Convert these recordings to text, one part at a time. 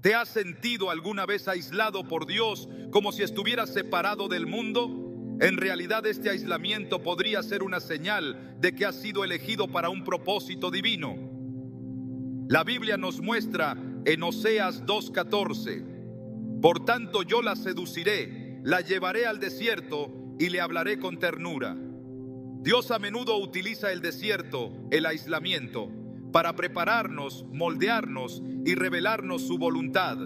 ¿Te has sentido alguna vez aislado por Dios, como si estuvieras separado del mundo? En realidad, este aislamiento podría ser una señal de que has sido elegido para un propósito divino. La Biblia nos muestra en Oseas 2:14: por tanto yo la seduciré, la llevaré al desierto y le hablaré con ternura. Dios a menudo utiliza el desierto, el aislamiento, para prepararnos, moldearnos y revelarnos su voluntad.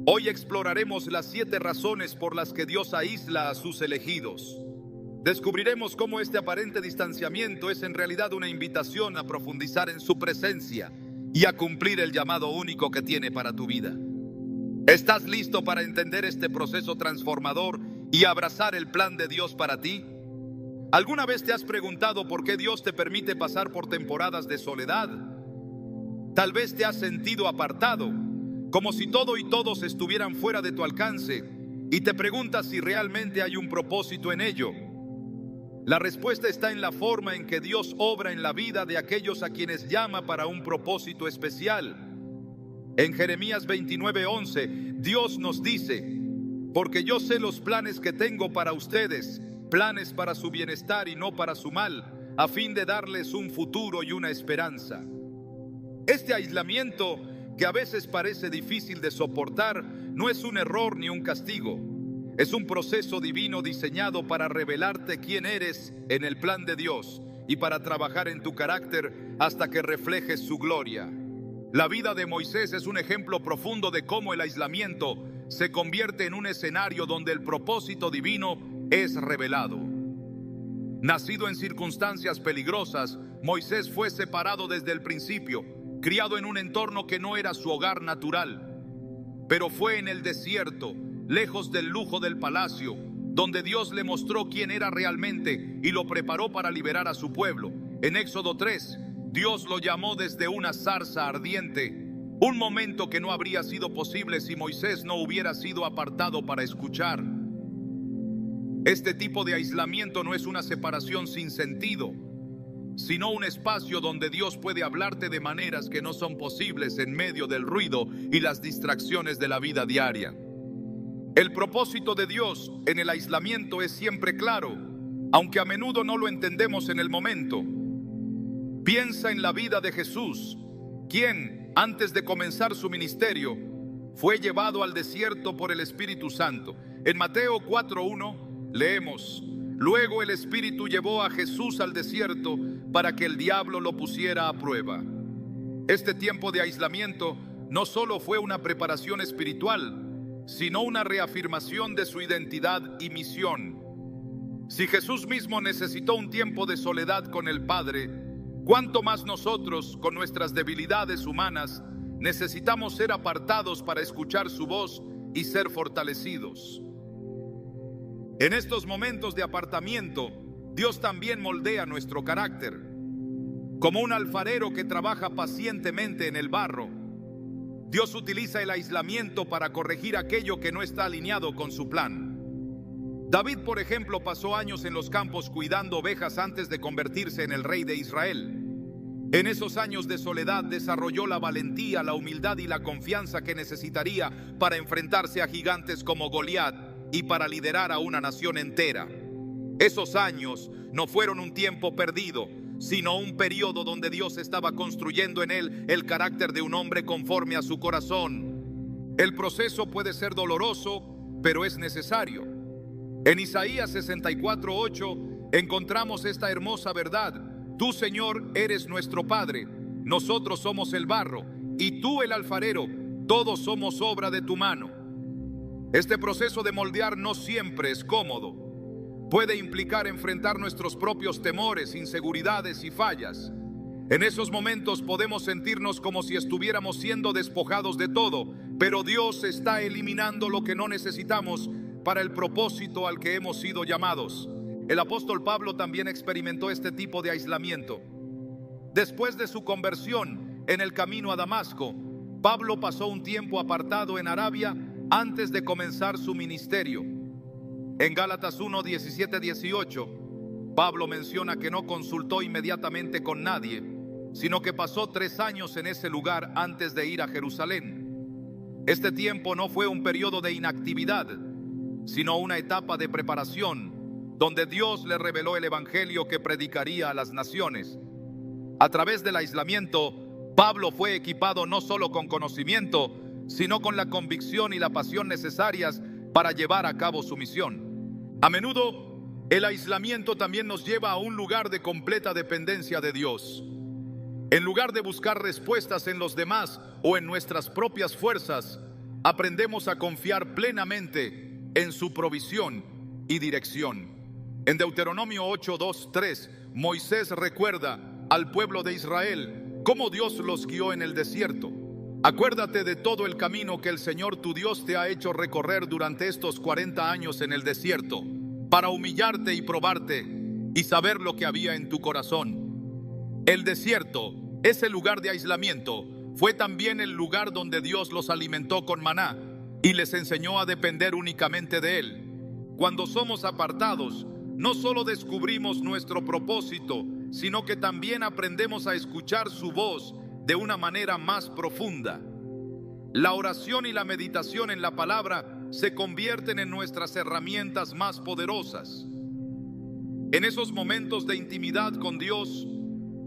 Hoy exploraremos las 7 razones por las que Dios aísla a sus elegidos. Descubriremos cómo este aparente distanciamiento es en realidad una invitación a profundizar en su presencia y a cumplir el llamado único que tiene para tu vida. ¿Estás listo para entender este proceso transformador y abrazar el plan de Dios para ti? ¿Alguna vez te has preguntado por qué Dios te permite pasar por temporadas de soledad? Tal vez te has sentido apartado, como si todo y todos estuvieran fuera de tu alcance, y te preguntas si realmente hay un propósito en ello. La respuesta está en la forma en que Dios obra en la vida de aquellos a quienes llama para un propósito especial. En Jeremías 29:11, Dios nos dice: porque yo sé los planes que tengo para ustedes, planes para su bienestar y no para su mal, a fin de darles un futuro y una esperanza. Este aislamiento, que a veces parece difícil de soportar, no es un error ni un castigo. Es un proceso divino diseñado para revelarte quién eres en el plan de Dios y para trabajar en tu carácter hasta que reflejes su gloria. La vida de Moisés es un ejemplo profundo de cómo el aislamiento se convierte en un escenario donde el propósito divino es revelado. Nacido en circunstancias peligrosas, Moisés fue separado desde el principio, criado en un entorno que no era su hogar natural. Pero fue en el desierto, lejos del lujo del palacio, donde Dios le mostró quién era realmente y lo preparó para liberar a su pueblo. En Éxodo 3, Dios lo llamó desde una zarza ardiente, un momento que no habría sido posible si Moisés no hubiera sido apartado para escuchar. Este tipo de aislamiento no es una separación sin sentido, sino un espacio donde Dios puede hablarte de maneras que no son posibles en medio del ruido y las distracciones de la vida diaria. El propósito de Dios en el aislamiento es siempre claro, aunque a menudo no lo entendemos en el momento. Piensa en la vida de Jesús, quien, antes de comenzar su ministerio, fue llevado al desierto por el Espíritu Santo. En Mateo 4:1 leemos: luego el Espíritu llevó a Jesús al desierto para que el diablo lo pusiera a prueba. Este tiempo de aislamiento no solo fue una preparación espiritual, sino una reafirmación de su identidad y misión. Si Jesús mismo necesitó un tiempo de soledad con el Padre, ¿cuánto más nosotros, con nuestras debilidades humanas, necesitamos ser apartados para escuchar su voz y ser fortalecidos? En estos momentos de apartamiento, Dios también moldea nuestro carácter. Como un alfarero que trabaja pacientemente en el barro, Dios utiliza el aislamiento para corregir aquello que no está alineado con su plan. David, por ejemplo, pasó años en los campos cuidando ovejas antes de convertirse en el rey de Israel. En esos años de soledad desarrolló la valentía, la humildad y la confianza que necesitaría para enfrentarse a gigantes como Goliat y para liderar a una nación entera. Esos años no fueron un tiempo perdido, sino un periodo donde Dios estaba construyendo en él el carácter de un hombre conforme a su corazón. El proceso puede ser doloroso, pero es necesario. En Isaías 64:8 encontramos esta hermosa verdad: tú, Señor, eres nuestro Padre, nosotros somos el barro, y tú el alfarero, todos somos obra de tu mano. Este proceso de moldear no siempre es cómodo. Puede implicar enfrentar nuestros propios temores, inseguridades y fallas. En esos momentos podemos sentirnos como si estuviéramos siendo despojados de todo, pero Dios está eliminando lo que no necesitamos para el propósito al que hemos sido llamados. El apóstol Pablo también experimentó este tipo de aislamiento. Después de su conversión en el camino a Damasco, Pablo pasó un tiempo apartado en Arabia antes de comenzar su ministerio. En Gálatas 1:17-18, Pablo menciona que no consultó inmediatamente con nadie, sino que pasó 3 años en ese lugar antes de ir a Jerusalén. Este tiempo no fue un periodo de inactividad, sino una etapa de preparación, donde Dios le reveló el evangelio que predicaría a las naciones. A través del aislamiento, Pablo fue equipado no solo con conocimiento, sino con la convicción y la pasión necesarias para llevar a cabo su misión. A menudo, el aislamiento también nos lleva a un lugar de completa dependencia de Dios. En lugar de buscar respuestas en los demás o en nuestras propias fuerzas, aprendemos a confiar plenamente en su provisión y dirección. En Deuteronomio 8:2-3, Moisés recuerda al pueblo de Israel cómo Dios los guió en el desierto. Acuérdate de todo el camino que el Señor tu Dios te ha hecho recorrer durante estos 40 años en el desierto, para humillarte y probarte y saber lo que había en tu corazón. El desierto, ese lugar de aislamiento, fue también el lugar donde Dios los alimentó con maná y les enseñó a depender únicamente de Él. Cuando somos apartados, no solo descubrimos nuestro propósito, sino que también aprendemos a escuchar su voz de una manera más profunda. La oración y la meditación en la palabra se convierten en nuestras herramientas más poderosas. En esos momentos de intimidad con Dios,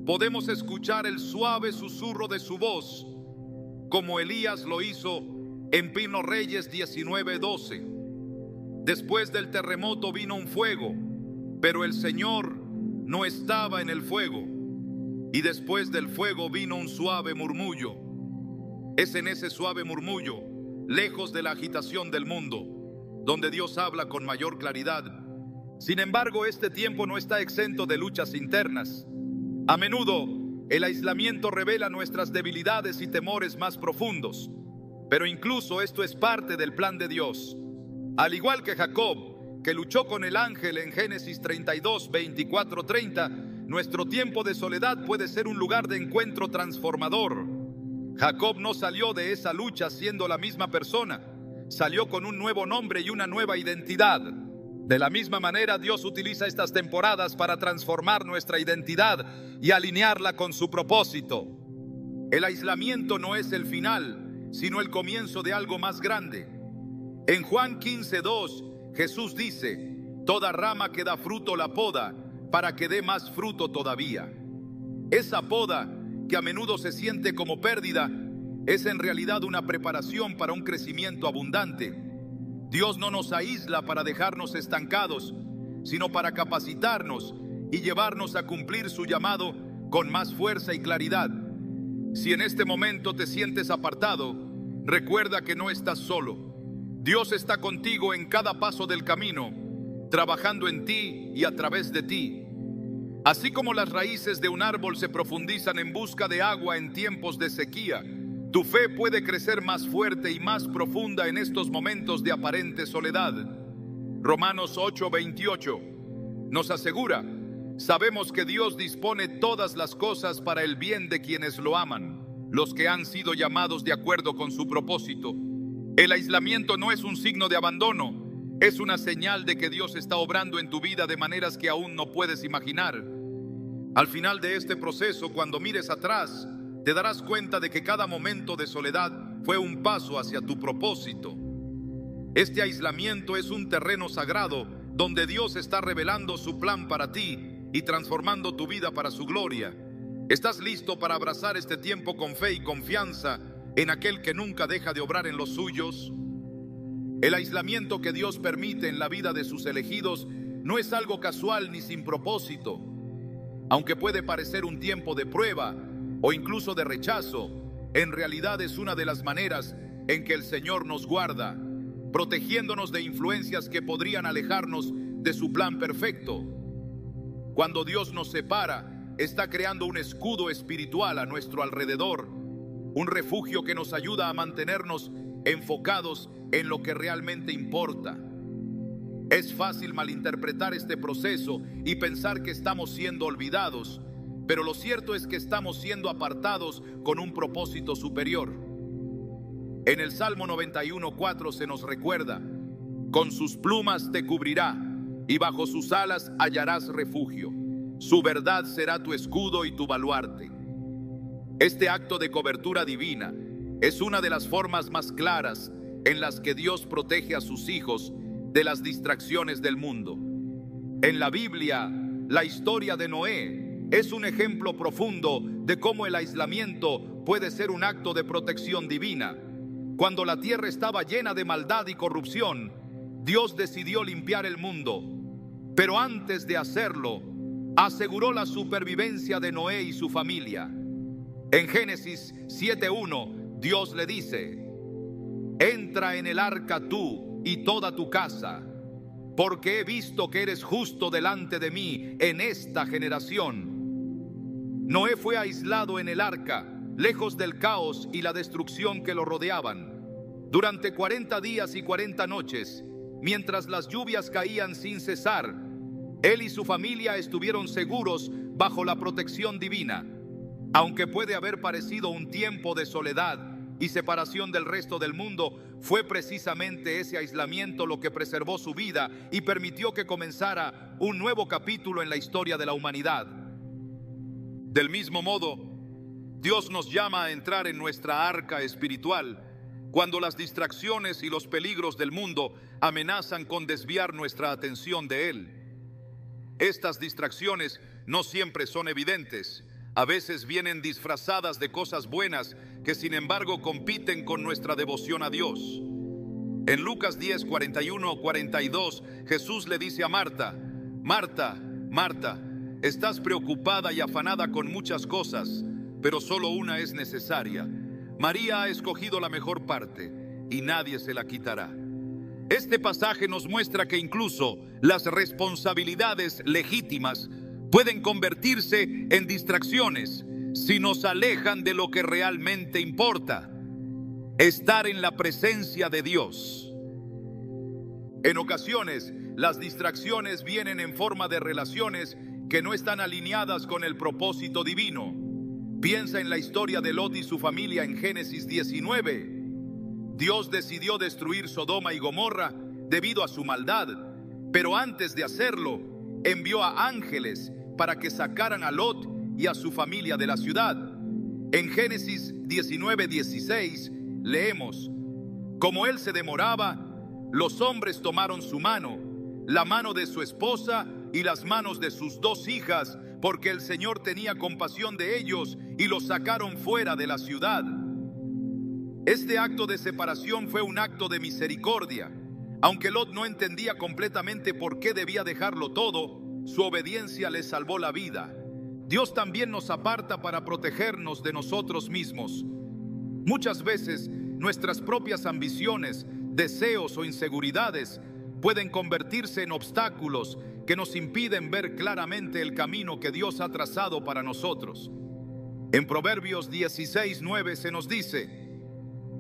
podemos escuchar el suave susurro de su voz, como Elías lo hizo en 1 Reyes 19:12. Después del terremoto vino un fuego, pero el Señor no estaba en el fuego. Y después del fuego vino un suave murmullo. Es en ese suave murmullo, lejos de la agitación del mundo, donde Dios habla con mayor claridad. Sin embargo, este tiempo no está exento de luchas internas. A menudo, el aislamiento revela nuestras debilidades y temores más profundos, pero incluso esto es parte del plan de Dios. Al igual que Jacob, que luchó con el ángel en Génesis 32, 24, 30, nuestro tiempo de soledad puede ser un lugar de encuentro transformador. Jacob no salió de esa lucha siendo la misma persona, salió con un nuevo nombre y una nueva identidad. De la misma manera, Dios utiliza estas temporadas para transformar nuestra identidad y alinearla con su propósito. El aislamiento no es el final, sino el comienzo de algo más grande. En Juan 15:2, Jesús dice: toda rama que da fruto la poda, para que dé más fruto todavía. Esa poda, que a menudo se siente como pérdida, es en realidad una preparación para un crecimiento abundante. Dios no nos aísla para dejarnos estancados, sino para capacitarnos y llevarnos a cumplir su llamado con más fuerza y claridad. Si en este momento te sientes apartado, recuerda que no estás solo. Dios está contigo en cada paso del camino, trabajando en ti y a través de ti. Así como las raíces de un árbol se profundizan en busca de agua en tiempos de sequía, tu fe puede crecer más fuerte y más profunda en estos momentos de aparente soledad. Romanos 8:28 nos asegura: sabemos que Dios dispone todas las cosas para el bien de quienes lo aman, los que han sido llamados de acuerdo con su propósito. El aislamiento no es un signo de abandono, es una señal de que Dios está obrando en tu vida de maneras que aún no puedes imaginar. Al final de este proceso, cuando mires atrás, te darás cuenta de que cada momento de soledad fue un paso hacia tu propósito. Este aislamiento es un terreno sagrado donde Dios está revelando su plan para ti y transformando tu vida para su gloria. ¿Estás listo para abrazar este tiempo con fe y confianza en aquel que nunca deja de obrar en los suyos? El aislamiento que Dios permite en la vida de sus elegidos no es algo casual ni sin propósito. Aunque puede parecer un tiempo de prueba o incluso de rechazo, en realidad es una de las maneras en que el Señor nos guarda, protegiéndonos de influencias que podrían alejarnos de su plan perfecto. Cuando Dios nos separa, está creando un escudo espiritual a nuestro alrededor, un refugio que nos ayuda a mantenernos enfocados en lo que realmente importa. Es fácil malinterpretar este proceso y pensar que estamos siendo olvidados, pero lo cierto es que estamos siendo apartados con un propósito superior. En el Salmo 91:4 se nos recuerda: con sus plumas te cubrirá y bajo sus alas hallarás refugio. Su verdad será tu escudo y tu baluarte. Este acto de cobertura divina es una de las formas más claras en las que Dios protege a sus hijos de las distracciones del mundo. En la Biblia, la historia de Noé es un ejemplo profundo de cómo el aislamiento puede ser un acto de protección divina. Cuando la tierra estaba llena de maldad y corrupción, Dios decidió limpiar el mundo. Pero antes de hacerlo, aseguró la supervivencia de Noé y su familia. En Génesis 7:1, Dios le dice: entra en el arca tú y toda tu casa, porque he visto que eres justo delante de mí en esta generación. Noé fue aislado en el arca, lejos del caos y la destrucción que lo rodeaban. Durante 40 días y 40 noches, mientras las lluvias caían sin cesar, él y su familia estuvieron seguros bajo la protección divina. Aunque puede haber parecido un tiempo de soledad y separación del resto del mundo, fue precisamente ese aislamiento lo que preservó su vida y permitió que comenzara un nuevo capítulo en la historia de la humanidad. Del mismo modo, Dios nos llama a entrar en nuestra arca espiritual cuando las distracciones y los peligros del mundo amenazan con desviar nuestra atención de Él. Estas distracciones no siempre son evidentes. A veces vienen disfrazadas de cosas buenas que sin embargo compiten con nuestra devoción a Dios. En Lucas 10, 41-42, Jesús le dice a Marta: Marta, Marta, estás preocupada y afanada con muchas cosas, pero solo una es necesaria. María ha escogido la mejor parte y nadie se la quitará. Este pasaje nos muestra que incluso las responsabilidades legítimas pueden convertirse en distracciones si nos alejan de lo que realmente importa: estar en la presencia de Dios. En ocasiones, las distracciones vienen en forma de relaciones que no están alineadas con el propósito divino. Piensa en la historia de Lot y su familia en Génesis 19. Dios decidió destruir Sodoma y Gomorra debido a su maldad, pero antes de hacerlo, envió a ángeles para que sacaran a Lot y a su familia de la ciudad. En Génesis 19:16 leemos: como él se demoraba, los hombres tomaron su mano, la mano de su esposa y las manos de sus 2 hijas, porque el Señor tenía compasión de ellos, y los sacaron fuera de la ciudad. Este acto de separación fue un acto de misericordia. Aunque Lot no entendía completamente por qué debía dejarlo todo, su obediencia le salvó la vida. Dios también nos aparta para protegernos de nosotros mismos. Muchas veces nuestras propias ambiciones, deseos o inseguridades pueden convertirse en obstáculos que nos impiden ver claramente el camino que Dios ha trazado para nosotros. En Proverbios 16:9 se nos dice: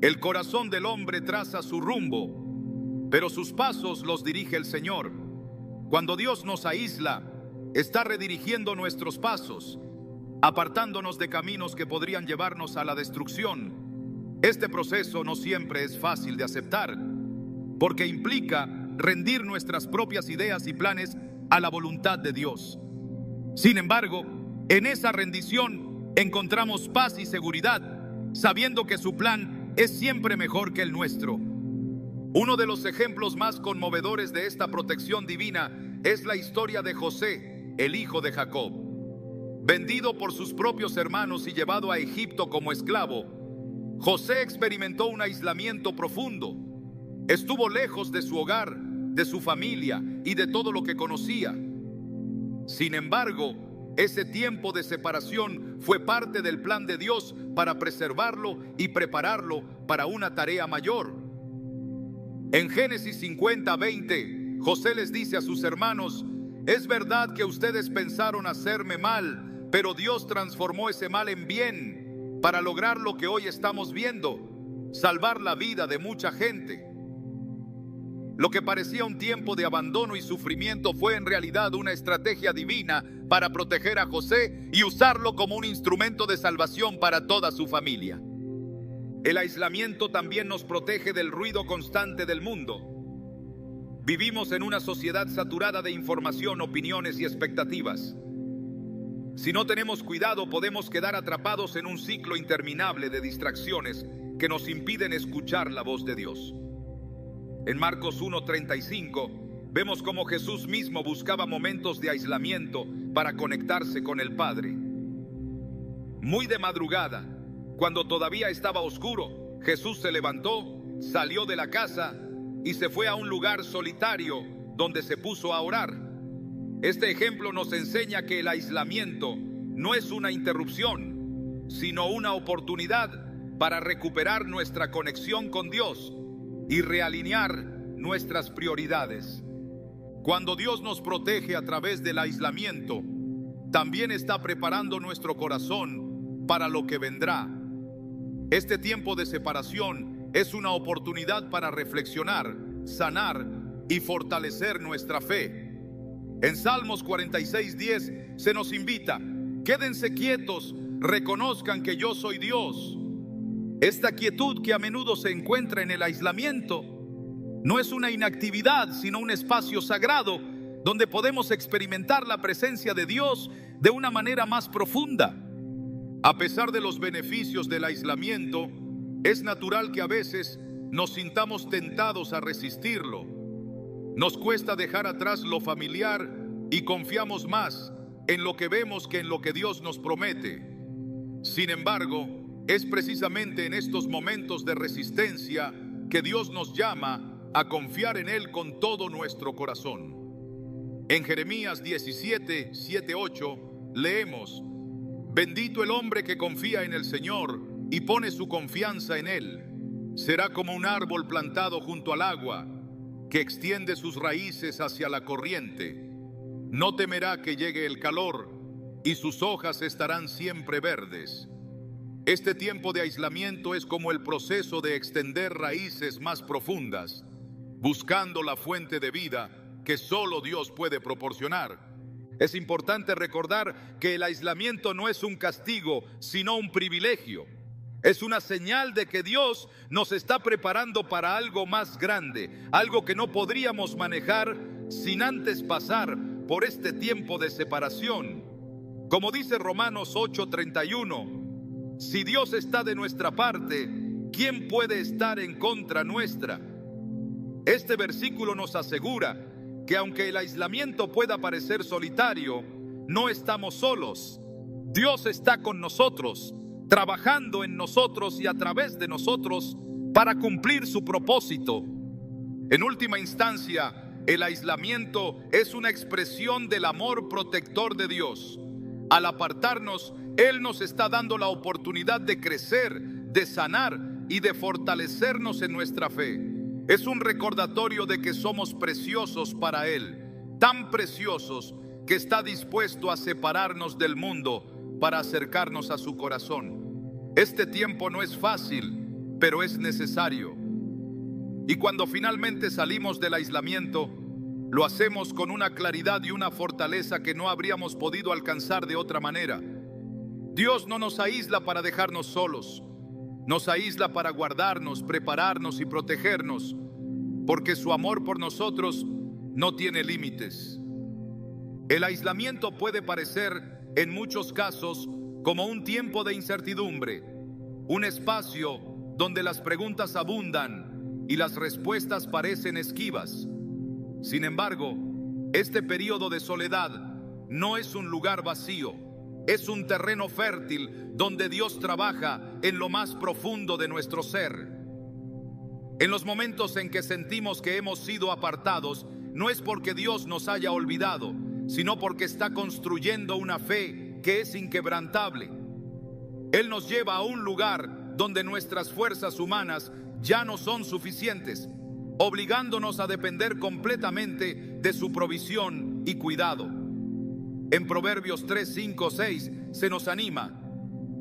el corazón del hombre traza su rumbo, pero sus pasos los dirige el Señor. Cuando Dios nos aísla, está redirigiendo nuestros pasos, apartándonos de caminos que podrían llevarnos a la destrucción. Este proceso no siempre es fácil de aceptar, porque implica rendir nuestras propias ideas y planes a la voluntad de Dios. Sin embargo, en esa rendición encontramos paz y seguridad, sabiendo que su plan es siempre mejor que el nuestro. Uno de los ejemplos más conmovedores de esta protección divina es la historia de José, el hijo de Jacob. Vendido por sus propios hermanos y llevado a Egipto como esclavo, José experimentó un aislamiento profundo. Estuvo lejos de su hogar, de su familia y de todo lo que conocía. Sin embargo, ese tiempo de separación fue parte del plan de Dios para preservarlo y prepararlo para una tarea mayor. En Génesis 50:20, José les dice a sus hermanos: es verdad que ustedes pensaron hacerme mal, pero Dios transformó ese mal en bien para lograr lo que hoy estamos viendo: salvar la vida de mucha gente. Lo que parecía un tiempo de abandono y sufrimiento fue en realidad una estrategia divina para proteger a José y usarlo como un instrumento de salvación para toda su familia. El aislamiento también nos protege del ruido constante del mundo. Vivimos en una sociedad saturada de información, opiniones y expectativas. Si no tenemos cuidado, podemos quedar atrapados en un ciclo interminable de distracciones que nos impiden escuchar la voz de Dios. En Marcos 1:35 vemos cómo Jesús mismo buscaba momentos de aislamiento para conectarse con el Padre. Muy de madrugada, cuando todavía estaba oscuro, Jesús se levantó, salió de la casa y se fue a un lugar solitario donde se puso a orar. Este ejemplo nos enseña que el aislamiento no es una interrupción, sino una oportunidad para recuperar nuestra conexión con Dios y realinear nuestras prioridades. Cuando Dios nos protege a través del aislamiento, también está preparando nuestro corazón para lo que vendrá. Este tiempo de separación es una oportunidad para reflexionar, sanar y fortalecer nuestra fe. En Salmos 46:10 se nos invita: quédense quietos, reconozcan que yo soy Dios. Esta quietud que a menudo se encuentra en el aislamiento no es una inactividad, sino un espacio sagrado donde podemos experimentar la presencia de Dios de una manera más profunda. A pesar de los beneficios del aislamiento, es natural que a veces nos sintamos tentados a resistirlo. Nos cuesta dejar atrás lo familiar y confiamos más en lo que vemos que en lo que Dios nos promete. Sin embargo, es precisamente en estos momentos de resistencia que Dios nos llama a confiar en Él con todo nuestro corazón. En Jeremías 17:7-8 leemos: bendito el hombre que confía en el Señor y pone su confianza en Él. Será como un árbol plantado junto al agua, que extiende sus raíces hacia la corriente. No temerá que llegue el calor, y sus hojas estarán siempre verdes. Este tiempo de aislamiento es como el proceso de extender raíces más profundas, buscando la fuente de vida que solo Dios puede proporcionar. Es importante recordar que el aislamiento no es un castigo, sino un privilegio. Es una señal de que Dios nos está preparando para algo más grande, algo que no podríamos manejar sin antes pasar por este tiempo de separación. Como dice Romanos 8:31, si Dios está de nuestra parte, ¿quién puede estar en contra nuestra? Este versículo nos asegura que aunque el aislamiento pueda parecer solitario, no estamos solos. Dios está con nosotros, trabajando en nosotros y a través de nosotros para cumplir su propósito. En última instancia, el aislamiento es una expresión del amor protector de Dios. Al apartarnos, Él nos está dando la oportunidad de crecer, de sanar y de fortalecernos en nuestra fe. Es un recordatorio de que somos preciosos para Él, tan preciosos que está dispuesto a separarnos del mundo para acercarnos a su corazón. Este tiempo no es fácil, pero es necesario. Y cuando finalmente salimos del aislamiento, lo hacemos con una claridad y una fortaleza que no habríamos podido alcanzar de otra manera. Dios no nos aísla para dejarnos solos, nos aísla para guardarnos, prepararnos y protegernos, porque su amor por nosotros no tiene límites. El aislamiento puede parecer, en muchos casos, como un tiempo de incertidumbre, un espacio donde las preguntas abundan y las respuestas parecen esquivas. Sin embargo, este periodo de soledad no es un lugar vacío, es un terreno fértil donde Dios trabaja en lo más profundo de nuestro ser. En los momentos en que sentimos que hemos sido apartados, no es porque Dios nos haya olvidado, sino porque está construyendo una fe que es inquebrantable. Él nos lleva a un lugar donde nuestras fuerzas humanas ya no son suficientes, obligándonos a depender completamente de su provisión y cuidado. En Proverbios 3, 5, 6 se nos anima: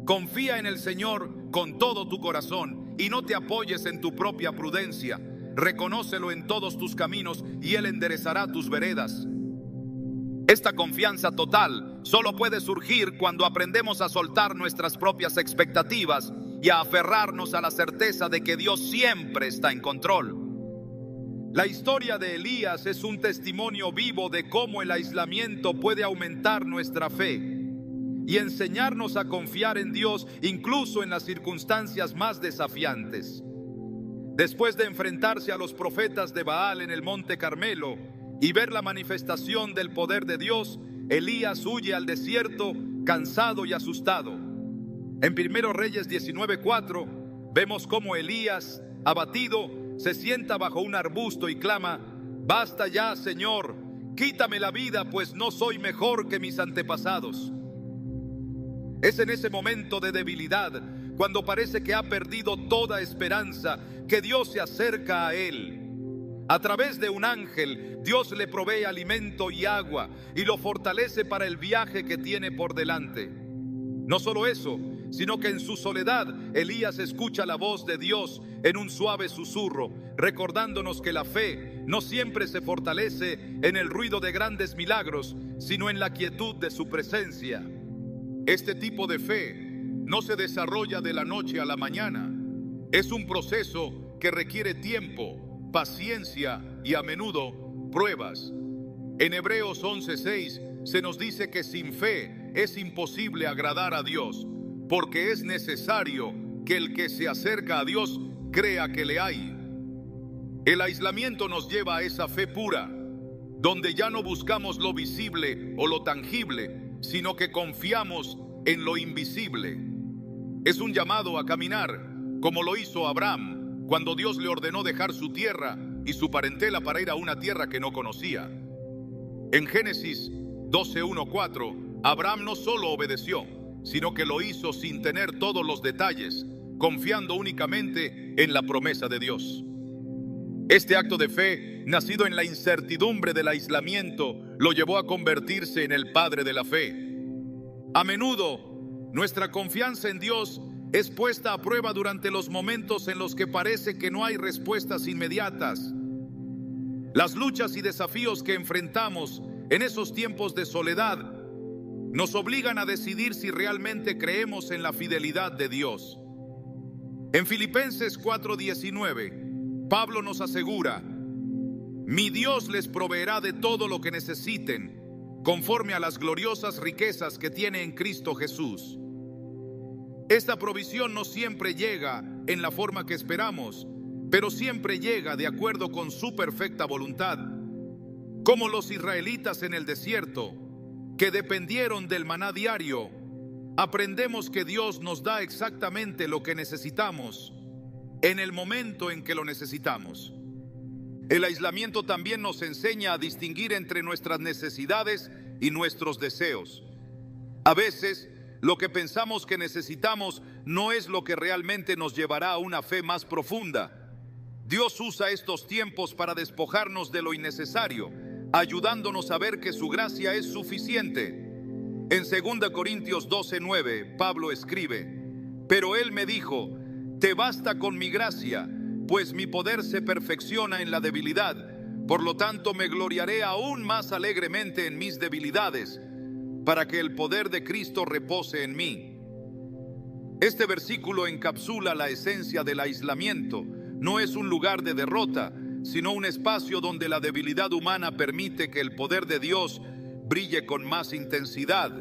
confía en el Señor con todo tu corazón y no te apoyes en tu propia prudencia. Reconócelo en todos tus caminos y Él enderezará tus veredas. Esta confianza total solo puede surgir cuando aprendemos a soltar nuestras propias expectativas y a aferrarnos a la certeza de que Dios siempre está en control. La historia de Elías es un testimonio vivo de cómo el aislamiento puede aumentar nuestra fe. y enseñarnos a confiar en Dios incluso en las circunstancias más desafiantes. Después de enfrentarse a los profetas de Baal en el Monte Carmelo y ver la manifestación del poder de Dios, Elías huye al desierto cansado y asustado. En 1 Reyes 19:4 vemos cómo Elías, abatido, se sienta bajo un arbusto y clama: «Basta ya, Señor, quítame la vida, pues no soy mejor que mis antepasados». Es en ese momento de debilidad, cuando parece que ha perdido toda esperanza, que Dios se acerca a él. A través de un ángel, Dios le provee alimento y agua y lo fortalece para el viaje que tiene por delante. No solo eso, sino que en su soledad, Elías escucha la voz de Dios en un suave susurro, recordándonos que la fe no siempre se fortalece en el ruido de grandes milagros, sino en la quietud de su presencia. Este tipo de fe no se desarrolla de la noche a la mañana. Es un proceso que requiere tiempo, paciencia y a menudo pruebas. En Hebreos 11:6 se nos dice que sin fe es imposible agradar a Dios, porque es necesario que el que se acerca a Dios crea que le hay. El aislamiento nos lleva a esa fe pura, donde ya no buscamos lo visible o lo tangible, sino que confiamos en lo invisible. Es un llamado a caminar, como lo hizo Abraham, cuando Dios le ordenó dejar su tierra y su parentela para ir a una tierra que no conocía. En Génesis 12:1-4, Abraham no solo obedeció, sino que lo hizo sin tener todos los detalles, confiando únicamente en la promesa de Dios. Este acto de fe, nacido en la incertidumbre del aislamiento, lo llevó a convertirse en el padre de la fe. A menudo, nuestra confianza en Dios es puesta a prueba durante los momentos en los que parece que no hay respuestas inmediatas. Las luchas y desafíos que enfrentamos en esos tiempos de soledad nos obligan a decidir si realmente creemos en la fidelidad de Dios. En Filipenses 4:19, Pablo nos asegura: «Mi Dios les proveerá de todo lo que necesiten, conforme a las gloriosas riquezas que tiene en Cristo Jesús». Esta provisión no siempre llega en la forma que esperamos, pero siempre llega de acuerdo con su perfecta voluntad. Como los israelitas en el desierto, que dependieron del maná diario, aprendemos que Dios nos da exactamente lo que necesitamos, en el momento en que lo necesitamos. El aislamiento también nos enseña a distinguir entre nuestras necesidades y nuestros deseos. A veces, lo que pensamos que necesitamos no es lo que realmente nos llevará a una fe más profunda. Dios usa estos tiempos para despojarnos de lo innecesario, ayudándonos a ver que su gracia es suficiente. En 2 Corintios 12:9, Pablo escribe: «Pero Él me dijo, te basta con mi gracia, pues mi poder se perfecciona en la debilidad. Por lo tanto, me gloriaré aún más alegremente en mis debilidades, para que el poder de Cristo repose en mí». Este versículo encapsula la esencia del aislamiento. No es un lugar de derrota, sino un espacio donde la debilidad humana permite que el poder de Dios brille con más intensidad.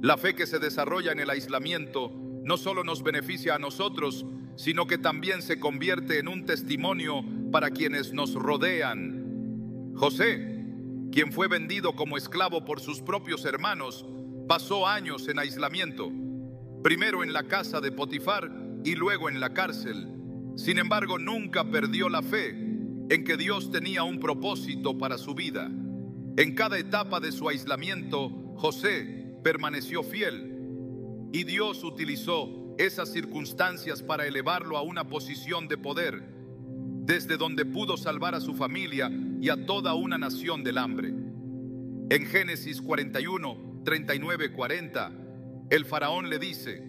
La fe que se desarrolla en el aislamiento no solo nos beneficia a nosotros, sino que también se convierte en un testimonio para quienes nos rodean. José, quien fue vendido como esclavo por sus propios hermanos, pasó años en aislamiento, primero en la casa de Potifar y luego en la cárcel. Sin embargo, nunca perdió la fe en que Dios tenía un propósito para su vida. En cada etapa de su aislamiento, José permaneció fiel, y Dios utilizó esas circunstancias para elevarlo a una posición de poder, desde donde pudo salvar a su familia y a toda una nación del hambre. En Génesis 41, 39, 40, el faraón le dice: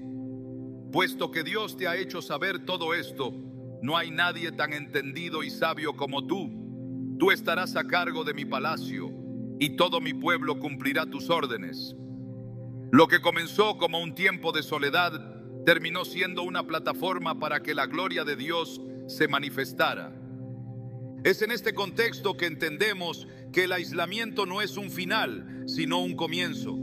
«Puesto que Dios te ha hecho saber todo esto, no hay nadie tan entendido y sabio como tú. Tú estarás a cargo de mi palacio, y todo mi pueblo cumplirá tus órdenes». Lo que comenzó como un tiempo de soledad terminó siendo una plataforma para que la gloria de Dios se manifestara. Es en este contexto que entendemos que el aislamiento no es un final, sino un comienzo.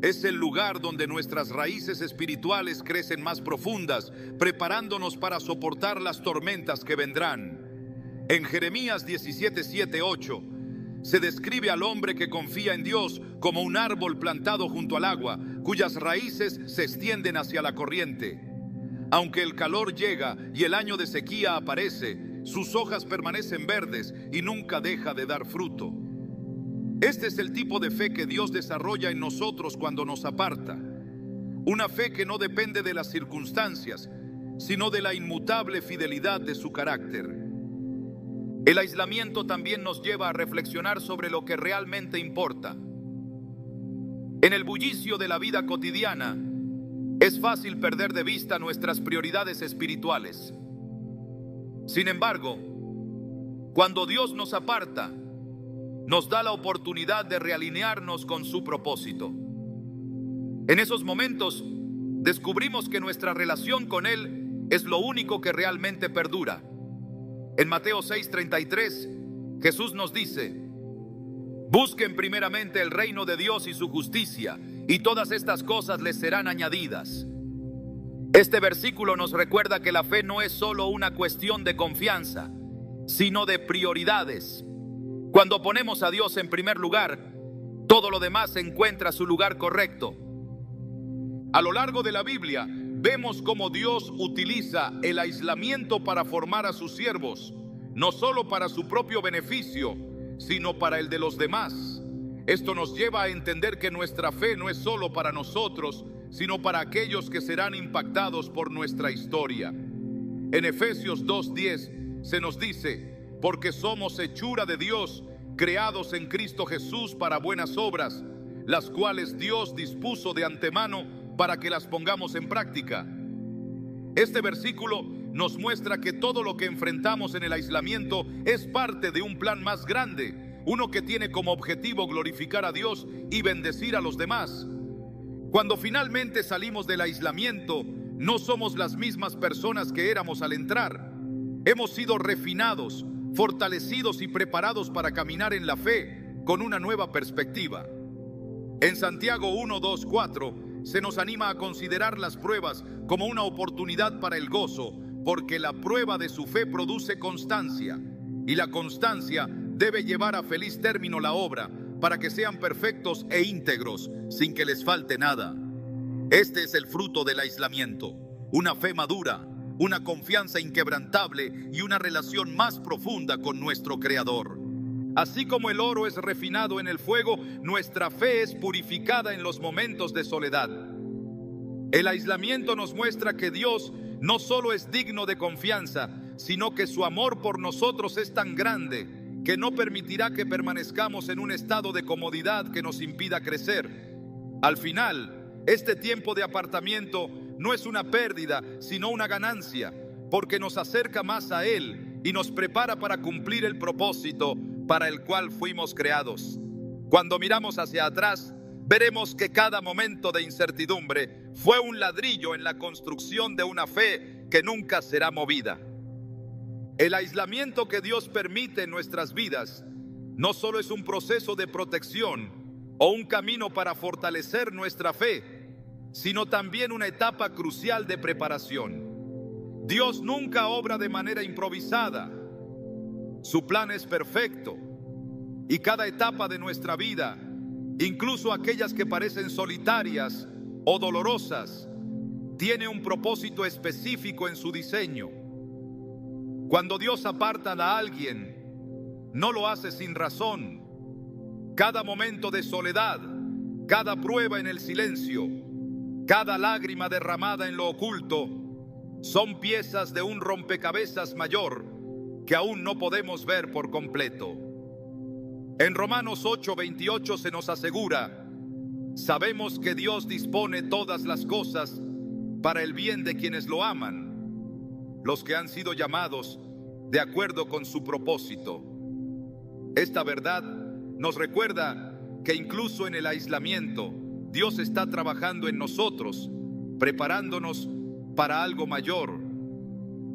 es el lugar donde nuestras raíces espirituales crecen más profundas, preparándonos para soportar las tormentas que vendrán. En Jeremías 17:7-8 se describe al hombre que confía en Dios como un árbol plantado junto al agua, cuyas raíces se extienden hacia la corriente. Aunque el calor llega y el año de sequía aparece, sus hojas permanecen verdes y nunca deja de dar fruto. Este es el tipo de fe que Dios desarrolla en nosotros cuando nos aparta. Una fe que no depende de las circunstancias, sino de la inmutable fidelidad de su carácter. El aislamiento también nos lleva a reflexionar sobre lo que realmente importa. En el bullicio de la vida cotidiana, es fácil perder de vista nuestras prioridades espirituales. Sin embargo, cuando Dios nos aparta, nos da la oportunidad de realinearnos con su propósito. En esos momentos, descubrimos que nuestra relación con Él es lo único que realmente perdura. En Mateo 6:33, Jesús nos dice: busquen primeramente el reino de Dios y su justicia, y todas estas cosas les serán añadidas. Este versículo nos recuerda que la fe no es solo una cuestión de confianza, sino de prioridades. Cuando ponemos a Dios en primer lugar, todo lo demás encuentra su lugar correcto. A lo largo de la Biblia, vemos cómo Dios utiliza el aislamiento para formar a sus siervos, no solo para su propio beneficio, sino para el de los demás. Esto nos lleva a entender que nuestra fe no es solo para nosotros, sino para aquellos que serán impactados por nuestra historia. En Efesios 2:10 se nos dice: porque somos hechura de Dios, creados en Cristo Jesús para buenas obras, las cuales Dios dispuso de antemano para que las pongamos en práctica. Este versículo nos muestra que todo lo que enfrentamos en el aislamiento es parte de un plan más grande, uno que tiene como objetivo glorificar a Dios y bendecir a los demás. Cuando finalmente salimos del aislamiento, no somos las mismas personas que éramos al entrar. Hemos sido refinados, fortalecidos y preparados para caminar en la fe con una nueva perspectiva. En Santiago 1:2-4 se nos anima a considerar las pruebas como una oportunidad para el gozo, porque la prueba de su fe produce constancia, y la constancia debe llevar a feliz término la obra, para que sean perfectos e íntegros, sin que les falte nada. Este es el fruto del aislamiento: una fe madura, una confianza inquebrantable y una relación más profunda con nuestro Creador. Así como el oro es refinado en el fuego, nuestra fe es purificada en los momentos de soledad. El aislamiento nos muestra que Dios no solo es digno de confianza, sino que su amor por nosotros es tan grande que no permitirá que permanezcamos en un estado de comodidad que nos impida crecer. Al final, este tiempo de apartamiento no es una pérdida, sino una ganancia, porque nos acerca más a Él y nos prepara para cumplir el propósito para el cual fuimos creados. Cuando miramos hacia atrás, veremos que cada momento de incertidumbre fue un ladrillo en la construcción de una fe que nunca será movida. El aislamiento que Dios permite en nuestras vidas no solo es un proceso de protección o un camino para fortalecer nuestra fe, sino también una etapa crucial de preparación. Dios nunca obra de manera improvisada. Su plan es perfecto, y cada etapa de nuestra vida, incluso aquellas que parecen solitarias o dolorosas, tiene un propósito específico en su diseño. Cuando Dios aparta a alguien, no lo hace sin razón. Cada momento de soledad, cada prueba en el silencio, cada lágrima derramada en lo oculto, son piezas de un rompecabezas mayor que aún no podemos ver por completo. En Romanos 8:28 se nos asegura: sabemos que Dios dispone todas las cosas para el bien de quienes lo aman, los que han sido llamados de acuerdo con su propósito. Esta verdad nos recuerda que incluso en el aislamiento, Dios está trabajando en nosotros, preparándonos para algo mayor.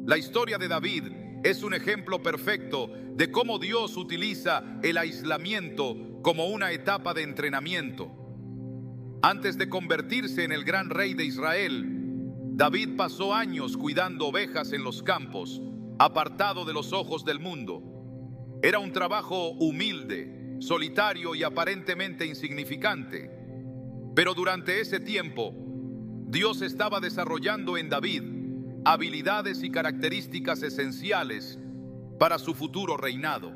La historia de David es un ejemplo perfecto de cómo Dios utiliza el aislamiento como una etapa de entrenamiento. Antes de convertirse en el gran rey de Israel, David pasó años cuidando ovejas en los campos, apartado de los ojos del mundo. Era un trabajo humilde, solitario y aparentemente insignificante. Pero durante ese tiempo, Dios estaba desarrollando en David habilidades y características esenciales para su futuro reinado.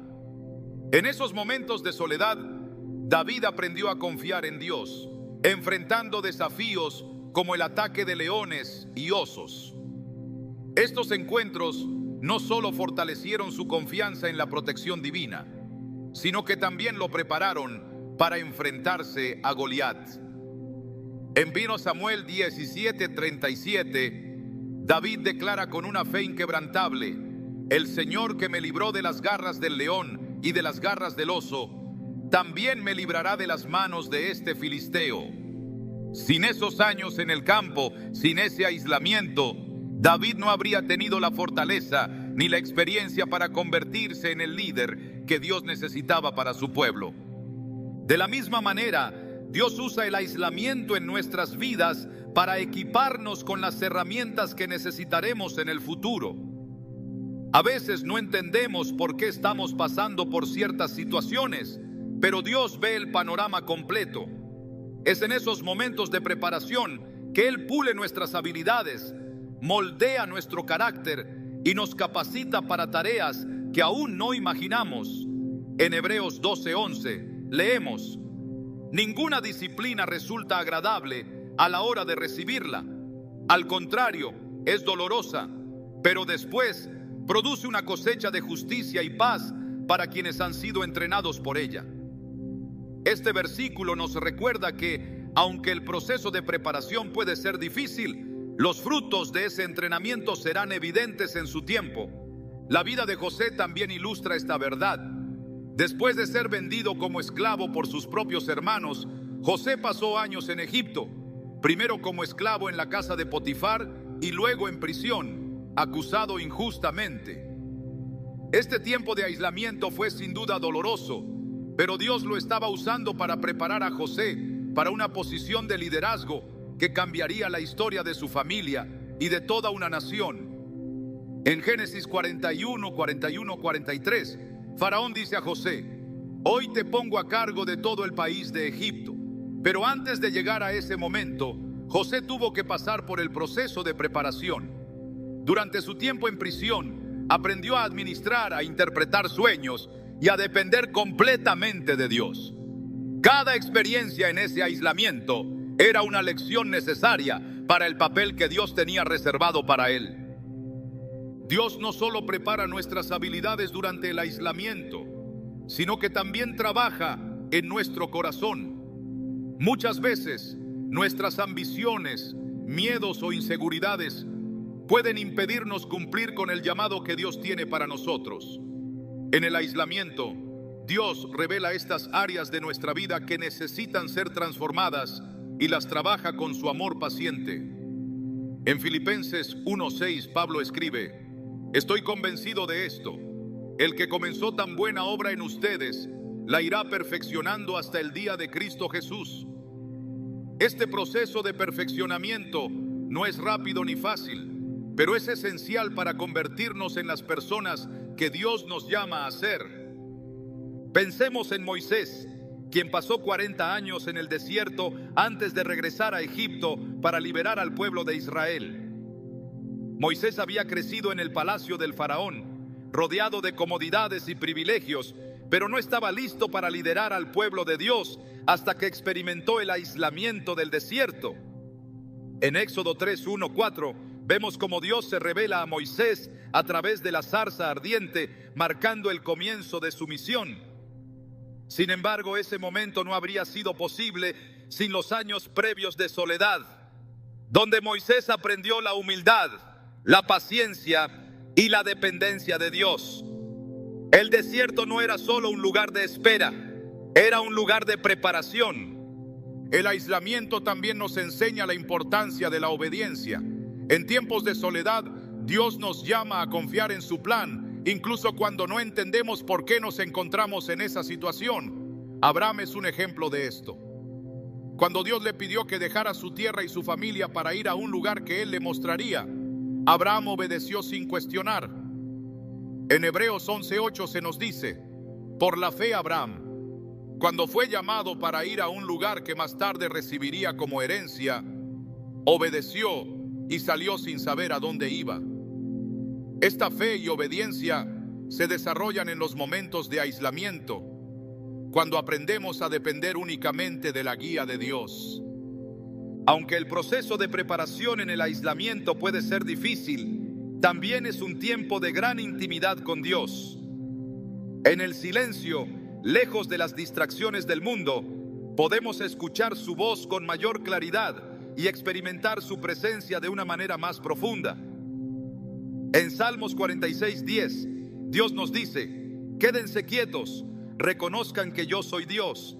En esos momentos de soledad, David aprendió a confiar en Dios, enfrentando desafíos como el ataque de leones y osos. Estos encuentros no solo fortalecieron su confianza en la protección divina, sino que también lo prepararon para enfrentarse a Goliat. En 1 Samuel 17:37, David declara con una fe inquebrantable: el Señor que me libró de las garras del león y de las garras del oso, también me librará de las manos de este filisteo. Sin esos años en el campo, sin ese aislamiento, David no habría tenido la fortaleza ni la experiencia para convertirse en el líder que Dios necesitaba para su pueblo. De la misma manera, Dios usa el aislamiento en nuestras vidas para equiparnos con las herramientas que necesitaremos en el futuro. A veces no entendemos por qué estamos pasando por ciertas situaciones, pero Dios ve el panorama completo. Es en esos momentos de preparación que Él pule nuestras habilidades, moldea nuestro carácter y nos capacita para tareas que aún no imaginamos. En Hebreos 12:11 leemos: ninguna disciplina resulta agradable a la hora de recibirla. Al contrario, es dolorosa, pero después produce una cosecha de justicia y paz para quienes han sido entrenados por ella. Este versículo nos recuerda que, aunque el proceso de preparación puede ser difícil, los frutos de ese entrenamiento serán evidentes en su tiempo. La vida de José también ilustra esta verdad. Después de ser vendido como esclavo por sus propios hermanos, José pasó años en Egipto, primero como esclavo en la casa de Potifar y luego en prisión, acusado injustamente. Este tiempo de aislamiento fue sin duda doloroso, pero Dios lo estaba usando para preparar a José para una posición de liderazgo que cambiaría la historia de su familia y de toda una nación. En Génesis 41:43, Faraón dice a José: hoy te pongo a cargo de todo el país de Egipto. Pero antes de llegar a ese momento, José tuvo que pasar por el proceso de preparación. Durante su tiempo en prisión, aprendió a administrar, a interpretar sueños y a depender completamente de Dios. Cada experiencia en ese aislamiento era una lección necesaria para el papel que Dios tenía reservado para él. Dios no solo prepara nuestras habilidades durante el aislamiento, sino que también trabaja en nuestro corazón. Muchas veces, nuestras ambiciones, miedos o inseguridades pueden impedirnos cumplir con el llamado que Dios tiene para nosotros. En el aislamiento, Dios revela estas áreas de nuestra vida que necesitan ser transformadas y las trabaja con su amor paciente. En Filipenses 1:6, Pablo escribe: estoy convencido de esto, el que comenzó tan buena obra en ustedes, la irá perfeccionando hasta el día de Cristo Jesús. Este proceso de perfeccionamiento no es rápido ni fácil, pero es esencial para convertirnos en las personas que Dios nos llama a ser. Pensemos en Moisés, quien pasó 40 años en el desierto antes de regresar a Egipto para liberar al pueblo de Israel. Moisés había crecido en el palacio del faraón, rodeado de comodidades y privilegios, pero no estaba listo para liderar al pueblo de Dios hasta que experimentó el aislamiento del desierto. En Éxodo 3:1-4 vemos cómo Dios se revela a Moisés a través de la zarza ardiente, marcando el comienzo de su misión. Sin embargo, ese momento no habría sido posible sin los años previos de soledad, donde Moisés aprendió la humildad, la paciencia y la dependencia de Dios. El desierto no era solo un lugar de espera, era un lugar de preparación. El aislamiento también nos enseña la importancia de la obediencia. En tiempos de soledad, Dios nos llama a confiar en su plan, incluso cuando no entendemos por qué nos encontramos en esa situación. Abraham es un ejemplo de esto. Cuando Dios le pidió que dejara su tierra y su familia para ir a un lugar que Él le mostraría, Abraham obedeció sin cuestionar. En Hebreos 11:8 se nos dice: por la fe Abraham, cuando fue llamado para ir a un lugar que más tarde recibiría como herencia, obedeció y salió sin saber a dónde iba. Esta fe y obediencia se desarrollan en los momentos de aislamiento, cuando aprendemos a depender únicamente de la guía de Dios. Aunque el proceso de preparación en el aislamiento puede ser difícil, también es un tiempo de gran intimidad con Dios. En el silencio, lejos de las distracciones del mundo, podemos escuchar su voz con mayor claridad y experimentar su presencia de una manera más profunda. En Salmos 46:10, Dios nos dice: quédense quietos, reconozcan que yo soy Dios.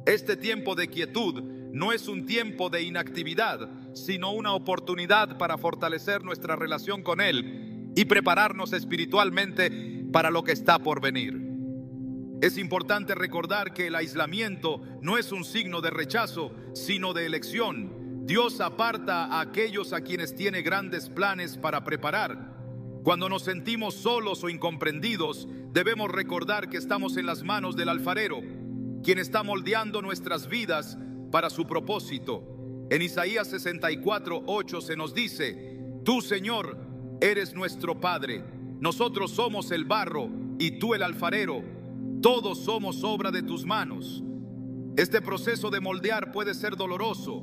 Este tiempo de quietud no es un tiempo de inactividad, sino una oportunidad para fortalecer nuestra relación con Él y prepararnos espiritualmente para lo que está por venir. Es importante recordar que el aislamiento no es un signo de rechazo, sino de elección. Dios aparta a aquellos a quienes tiene grandes planes para preparar. Cuando nos sentimos solos o incomprendidos, debemos recordar que estamos en las manos del alfarero, quien está moldeando nuestras vidas para su propósito. En Isaías 64:8 se nos dice: tú, Señor, eres nuestro Padre, nosotros somos el barro y tú el alfarero, todos somos obra de tus manos. Este proceso de moldear puede ser doloroso,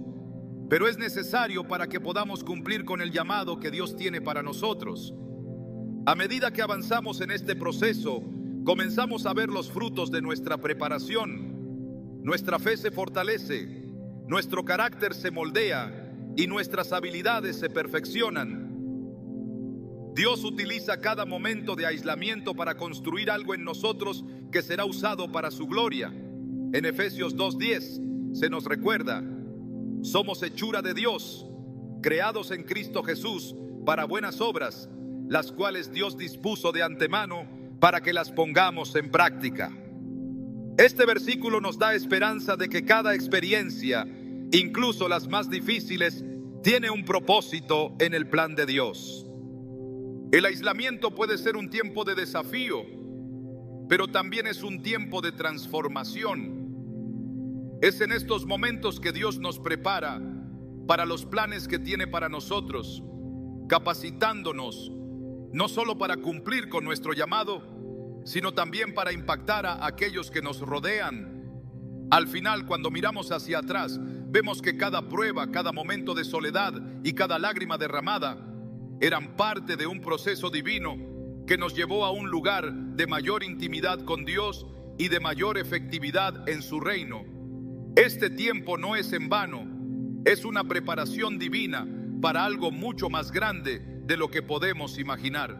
pero es necesario para que podamos cumplir con el llamado que Dios tiene para nosotros. A medida que avanzamos en este proceso, comenzamos a ver los frutos de nuestra preparación. Nuestra fe se fortalece, nuestro carácter se moldea y nuestras habilidades se perfeccionan. Dios utiliza cada momento de aislamiento para construir algo en nosotros que será usado para su gloria. En Efesios 2:10 se nos recuerda: somos hechura de Dios, creados en Cristo Jesús para buenas obras, las cuales Dios dispuso de antemano para que las pongamos en práctica. Este versículo nos da esperanza de que cada experiencia, incluso las más difíciles, tiene un propósito en el plan de Dios. El aislamiento puede ser un tiempo de desafío, pero también es un tiempo de transformación. Es en estos momentos que Dios nos prepara para los planes que tiene para nosotros, capacitándonos no solo para cumplir con nuestro llamado, sino también para impactar a aquellos que nos rodean. Al final, cuando miramos hacia atrás, vemos que cada prueba, cada momento de soledad y cada lágrima derramada eran parte de un proceso divino que nos llevó a un lugar de mayor intimidad con Dios y de mayor efectividad en su reino. Este tiempo no es en vano, es una preparación divina para algo mucho más grande de lo que podemos imaginar.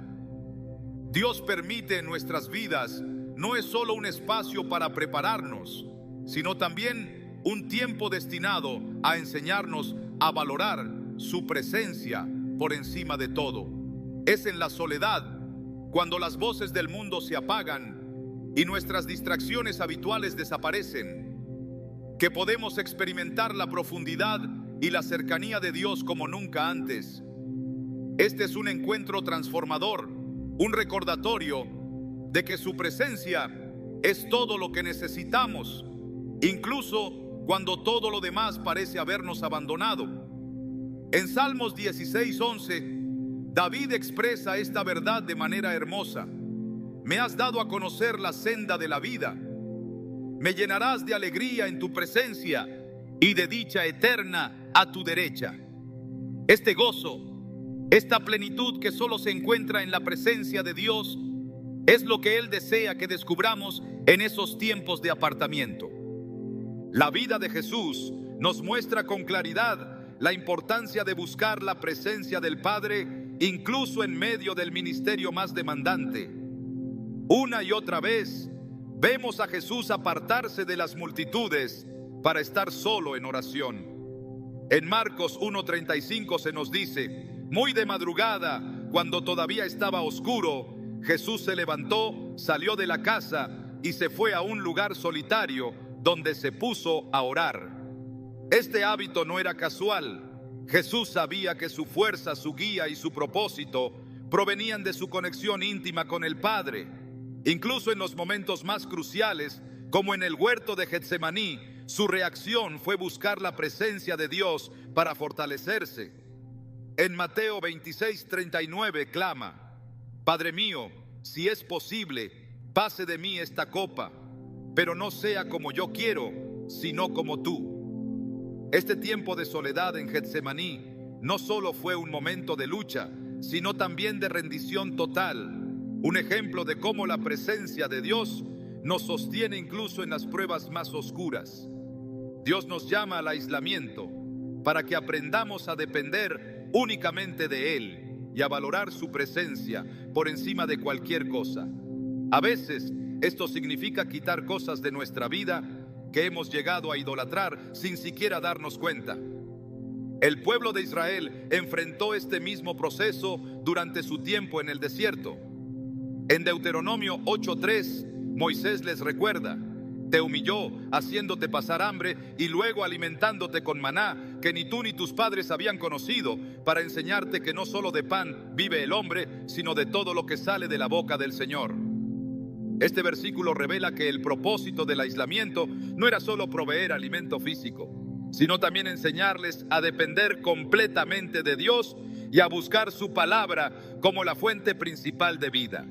Dios permite en nuestras vidas no es solo un espacio para prepararnos, sino también un tiempo destinado a enseñarnos a valorar su presencia por encima de todo. Es en la soledad, cuando las voces del mundo se apagan y nuestras distracciones habituales desaparecen, que podemos experimentar la profundidad y la cercanía de Dios como nunca antes. Este es un encuentro transformador, un recordatorio de que su presencia es todo lo que necesitamos, incluso cuando todo lo demás parece habernos abandonado. En Salmos 16:11, David expresa esta verdad de manera hermosa: me has dado a conocer la senda de la vida, me llenarás de alegría en tu presencia y de dicha eterna a tu derecha. Este gozo, esta plenitud que solo se encuentra en la presencia de Dios, es lo que Él desea que descubramos en esos tiempos de apartamiento. La vida de Jesús nos muestra con claridad la importancia de buscar la presencia del Padre, incluso en medio del ministerio más demandante. Una y otra vez vemos a Jesús apartarse de las multitudes para estar solo en oración. En Marcos 1:35 se nos dice: muy de madrugada, cuando todavía estaba oscuro, Jesús se levantó, salió de la casa y se fue a un lugar solitario donde se puso a orar. Este hábito no era casual. Jesús sabía que su fuerza, su guía y su propósito provenían de su conexión íntima con el Padre. Incluso en los momentos más cruciales, como en el huerto de Getsemaní, su reacción fue buscar la presencia de Dios para fortalecerse. En Mateo 26:39 clama: Padre mío, si es posible, pase de mí esta copa, pero no sea como yo quiero, sino como tú. Este tiempo de soledad en Getsemaní no solo fue un momento de lucha, sino también de rendición total, un ejemplo de cómo la presencia de Dios nos sostiene incluso en las pruebas más oscuras. Dios nos llama al aislamiento para que aprendamos a depender únicamente de Él y a valorar su presencia por encima de cualquier cosa. A veces esto significa quitar cosas de nuestra vida que hemos llegado a idolatrar sin siquiera darnos cuenta. El pueblo de Israel enfrentó este mismo proceso durante su tiempo en el desierto. En Deuteronomio 8:3, Moisés les recuerda: te humilló haciéndote pasar hambre y luego alimentándote con maná que ni tú ni tus padres habían conocido, para enseñarte que no solo de pan vive el hombre, sino de todo lo que sale de la boca del Señor. Este versículo revela que el propósito del aislamiento no era solo proveer alimento físico, sino también enseñarles a depender completamente de Dios y a buscar su palabra como la fuente principal de vida.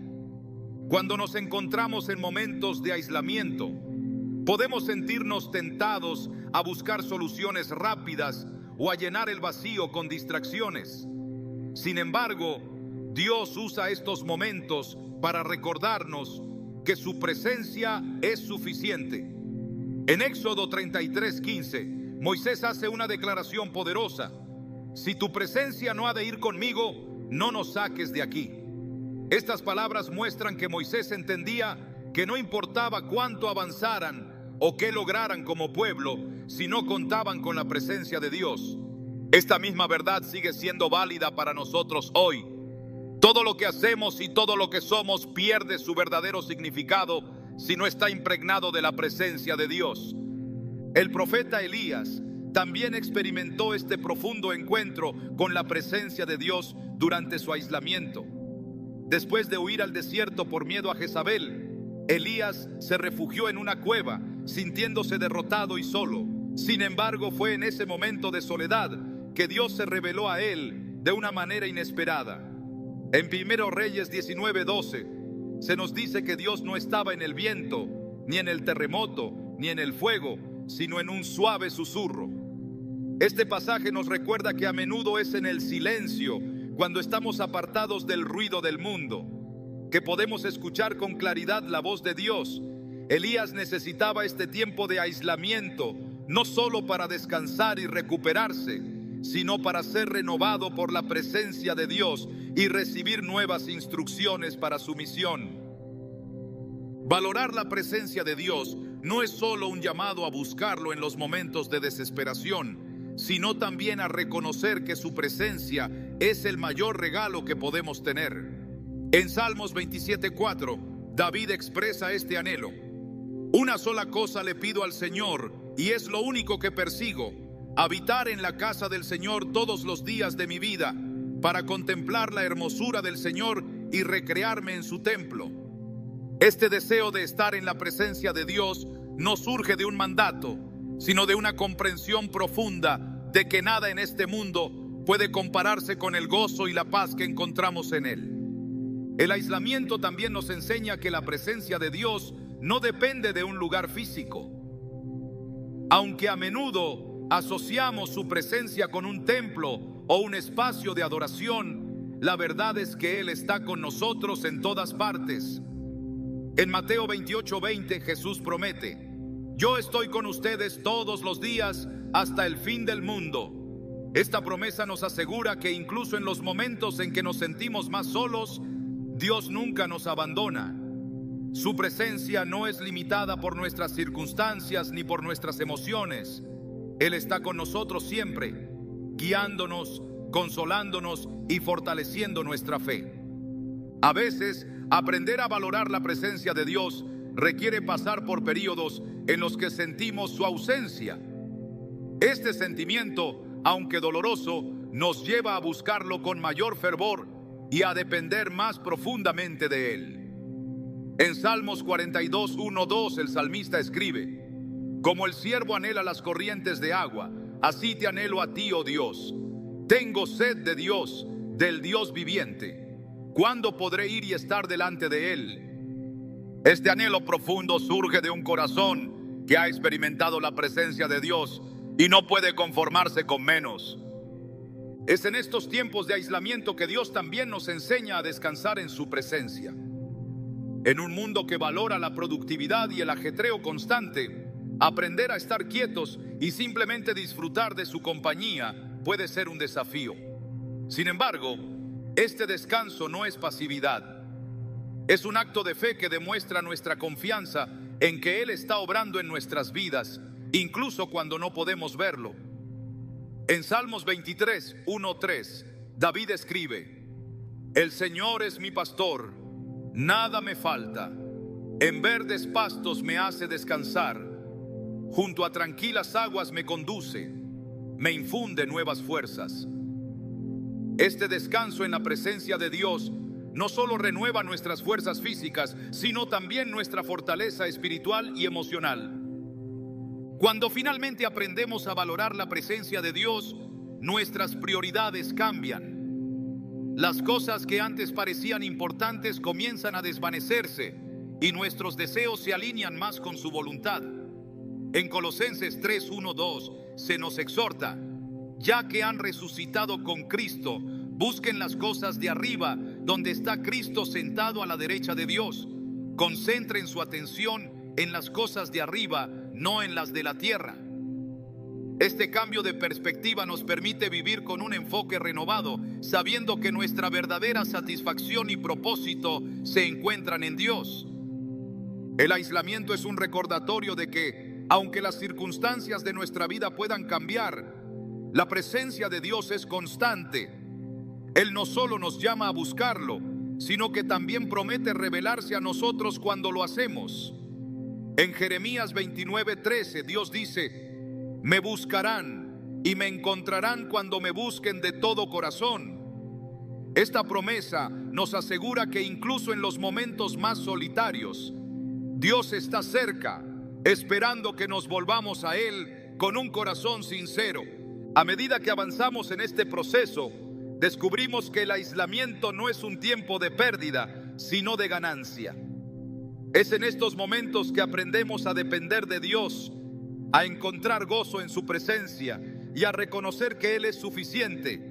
Cuando nos encontramos en momentos de aislamiento, podemos sentirnos tentados a buscar soluciones rápidas o a llenar el vacío con distracciones. Sin embargo, Dios usa estos momentos para recordarnos que su presencia es suficiente. En Éxodo 33:15, Moisés hace una declaración poderosa: si tu presencia no ha de ir conmigo, no nos saques de aquí. Estas palabras muestran que Moisés entendía que no importaba cuánto avanzaran o qué lograran como pueblo, si no contaban con la presencia de Dios. Esta misma verdad sigue siendo válida para nosotros hoy. Todo lo que hacemos y todo lo que somos pierde su verdadero significado si no está impregnado de la presencia de Dios. El profeta Elías también experimentó este profundo encuentro con la presencia de Dios durante su aislamiento. Después de huir al desierto por miedo a Jezabel, Elías se refugió en una cueva, sintiéndose derrotado y solo. Sin embargo, fue en ese momento de soledad que Dios se reveló a él de una manera inesperada. En 1 Reyes 19:12 se nos dice que Dios no estaba en el viento, ni en el terremoto, ni en el fuego, sino en un suave susurro. Este pasaje nos recuerda que a menudo es en el silencio, cuando estamos apartados del ruido del mundo, que podemos escuchar con claridad la voz de Dios. Elías necesitaba este tiempo de aislamiento, no solo para descansar y recuperarse, sino para ser renovado por la presencia de Dios y recibir nuevas instrucciones para su misión. Valorar la presencia de Dios no es solo un llamado a buscarlo en los momentos de desesperación, sino también a reconocer que su presencia es el mayor regalo que podemos tener. En Salmos 27:4, David expresa este anhelo: una sola cosa le pido al Señor, y es lo único que persigo: habitar en la casa del Señor todos los días de mi vida, para contemplar la hermosura del Señor y recrearme en su templo. Este deseo de estar en la presencia de Dios no surge de un mandato, sino de una comprensión profunda de que nada en este mundo puede compararse con el gozo y la paz que encontramos en Él. El aislamiento también nos enseña que la presencia de Dios no depende de un lugar físico. Aunque a menudo asociamos su presencia con un templo o un espacio de adoración, la verdad es que Él está con nosotros en todas partes. En Mateo 28:20 Jesús promete: yo estoy con ustedes todos los días hasta el fin del mundo. Esta promesa nos asegura que incluso en los momentos en que nos sentimos más solos, Dios nunca nos abandona. Su presencia no es limitada por nuestras circunstancias ni por nuestras emociones. Él está con nosotros siempre, guiándonos, consolándonos y fortaleciendo nuestra fe. A veces, aprender a valorar la presencia de Dios requiere pasar por periodos en los que sentimos su ausencia. Este sentimiento, aunque doloroso, nos lleva a buscarlo con mayor fervor y a depender más profundamente de Él. En Salmos 42, 1, 2, el salmista escribe: como el ciervo anhela las corrientes de agua, así te anhelo a ti, oh Dios. Tengo sed de Dios, del Dios viviente. ¿Cuándo podré ir y estar delante de Él? Este anhelo profundo surge de un corazón que ha experimentado la presencia de Dios y no puede conformarse con menos. Es en estos tiempos de aislamiento que Dios también nos enseña a descansar en su presencia. En un mundo que valora la productividad y el ajetreo constante, aprender a estar quietos y simplemente disfrutar de su compañía puede ser un desafío. Sin embargo, este descanso no es pasividad. Es un acto de fe que demuestra nuestra confianza en que Él está obrando en nuestras vidas, incluso cuando no podemos verlo. En Salmos 23, 1, 3, David escribe: el Señor es mi pastor, nada me falta. En verdes pastos me hace descansar, junto a tranquilas aguas me conduce, me infunde nuevas fuerzas. Este descanso en la presencia de Dios no solo renueva nuestras fuerzas físicas, sino también nuestra fortaleza espiritual y emocional. Cuando finalmente aprendemos a valorar la presencia de Dios, nuestras prioridades cambian. Las cosas que antes parecían importantes comienzan a desvanecerse y nuestros deseos se alinean más con su voluntad. En Colosenses 3, 1, 2 se nos exhorta: ya que han resucitado con Cristo, busquen las cosas de arriba, donde está Cristo sentado a la derecha de Dios. Concentren su atención en las cosas de arriba, no en las de la tierra. Este cambio de perspectiva nos permite vivir con un enfoque renovado, sabiendo que nuestra verdadera satisfacción y propósito se encuentran en Dios. El aislamiento es un recordatorio de que, aunque las circunstancias de nuestra vida puedan cambiar, la presencia de Dios es constante. Él no solo nos llama a buscarlo, sino que también promete revelarse a nosotros cuando lo hacemos. En Jeremías 29:13 Dios dice: me buscarán y me encontrarán cuando me busquen de todo corazón. Esta promesa nos asegura que incluso en los momentos más solitarios, Dios está cerca, esperando que nos volvamos a Él con un corazón sincero. A medida que avanzamos en este proceso, descubrimos que el aislamiento no es un tiempo de pérdida, sino de ganancia. Es en estos momentos que aprendemos a depender de Dios, a encontrar gozo en su presencia y a reconocer que Él es suficiente.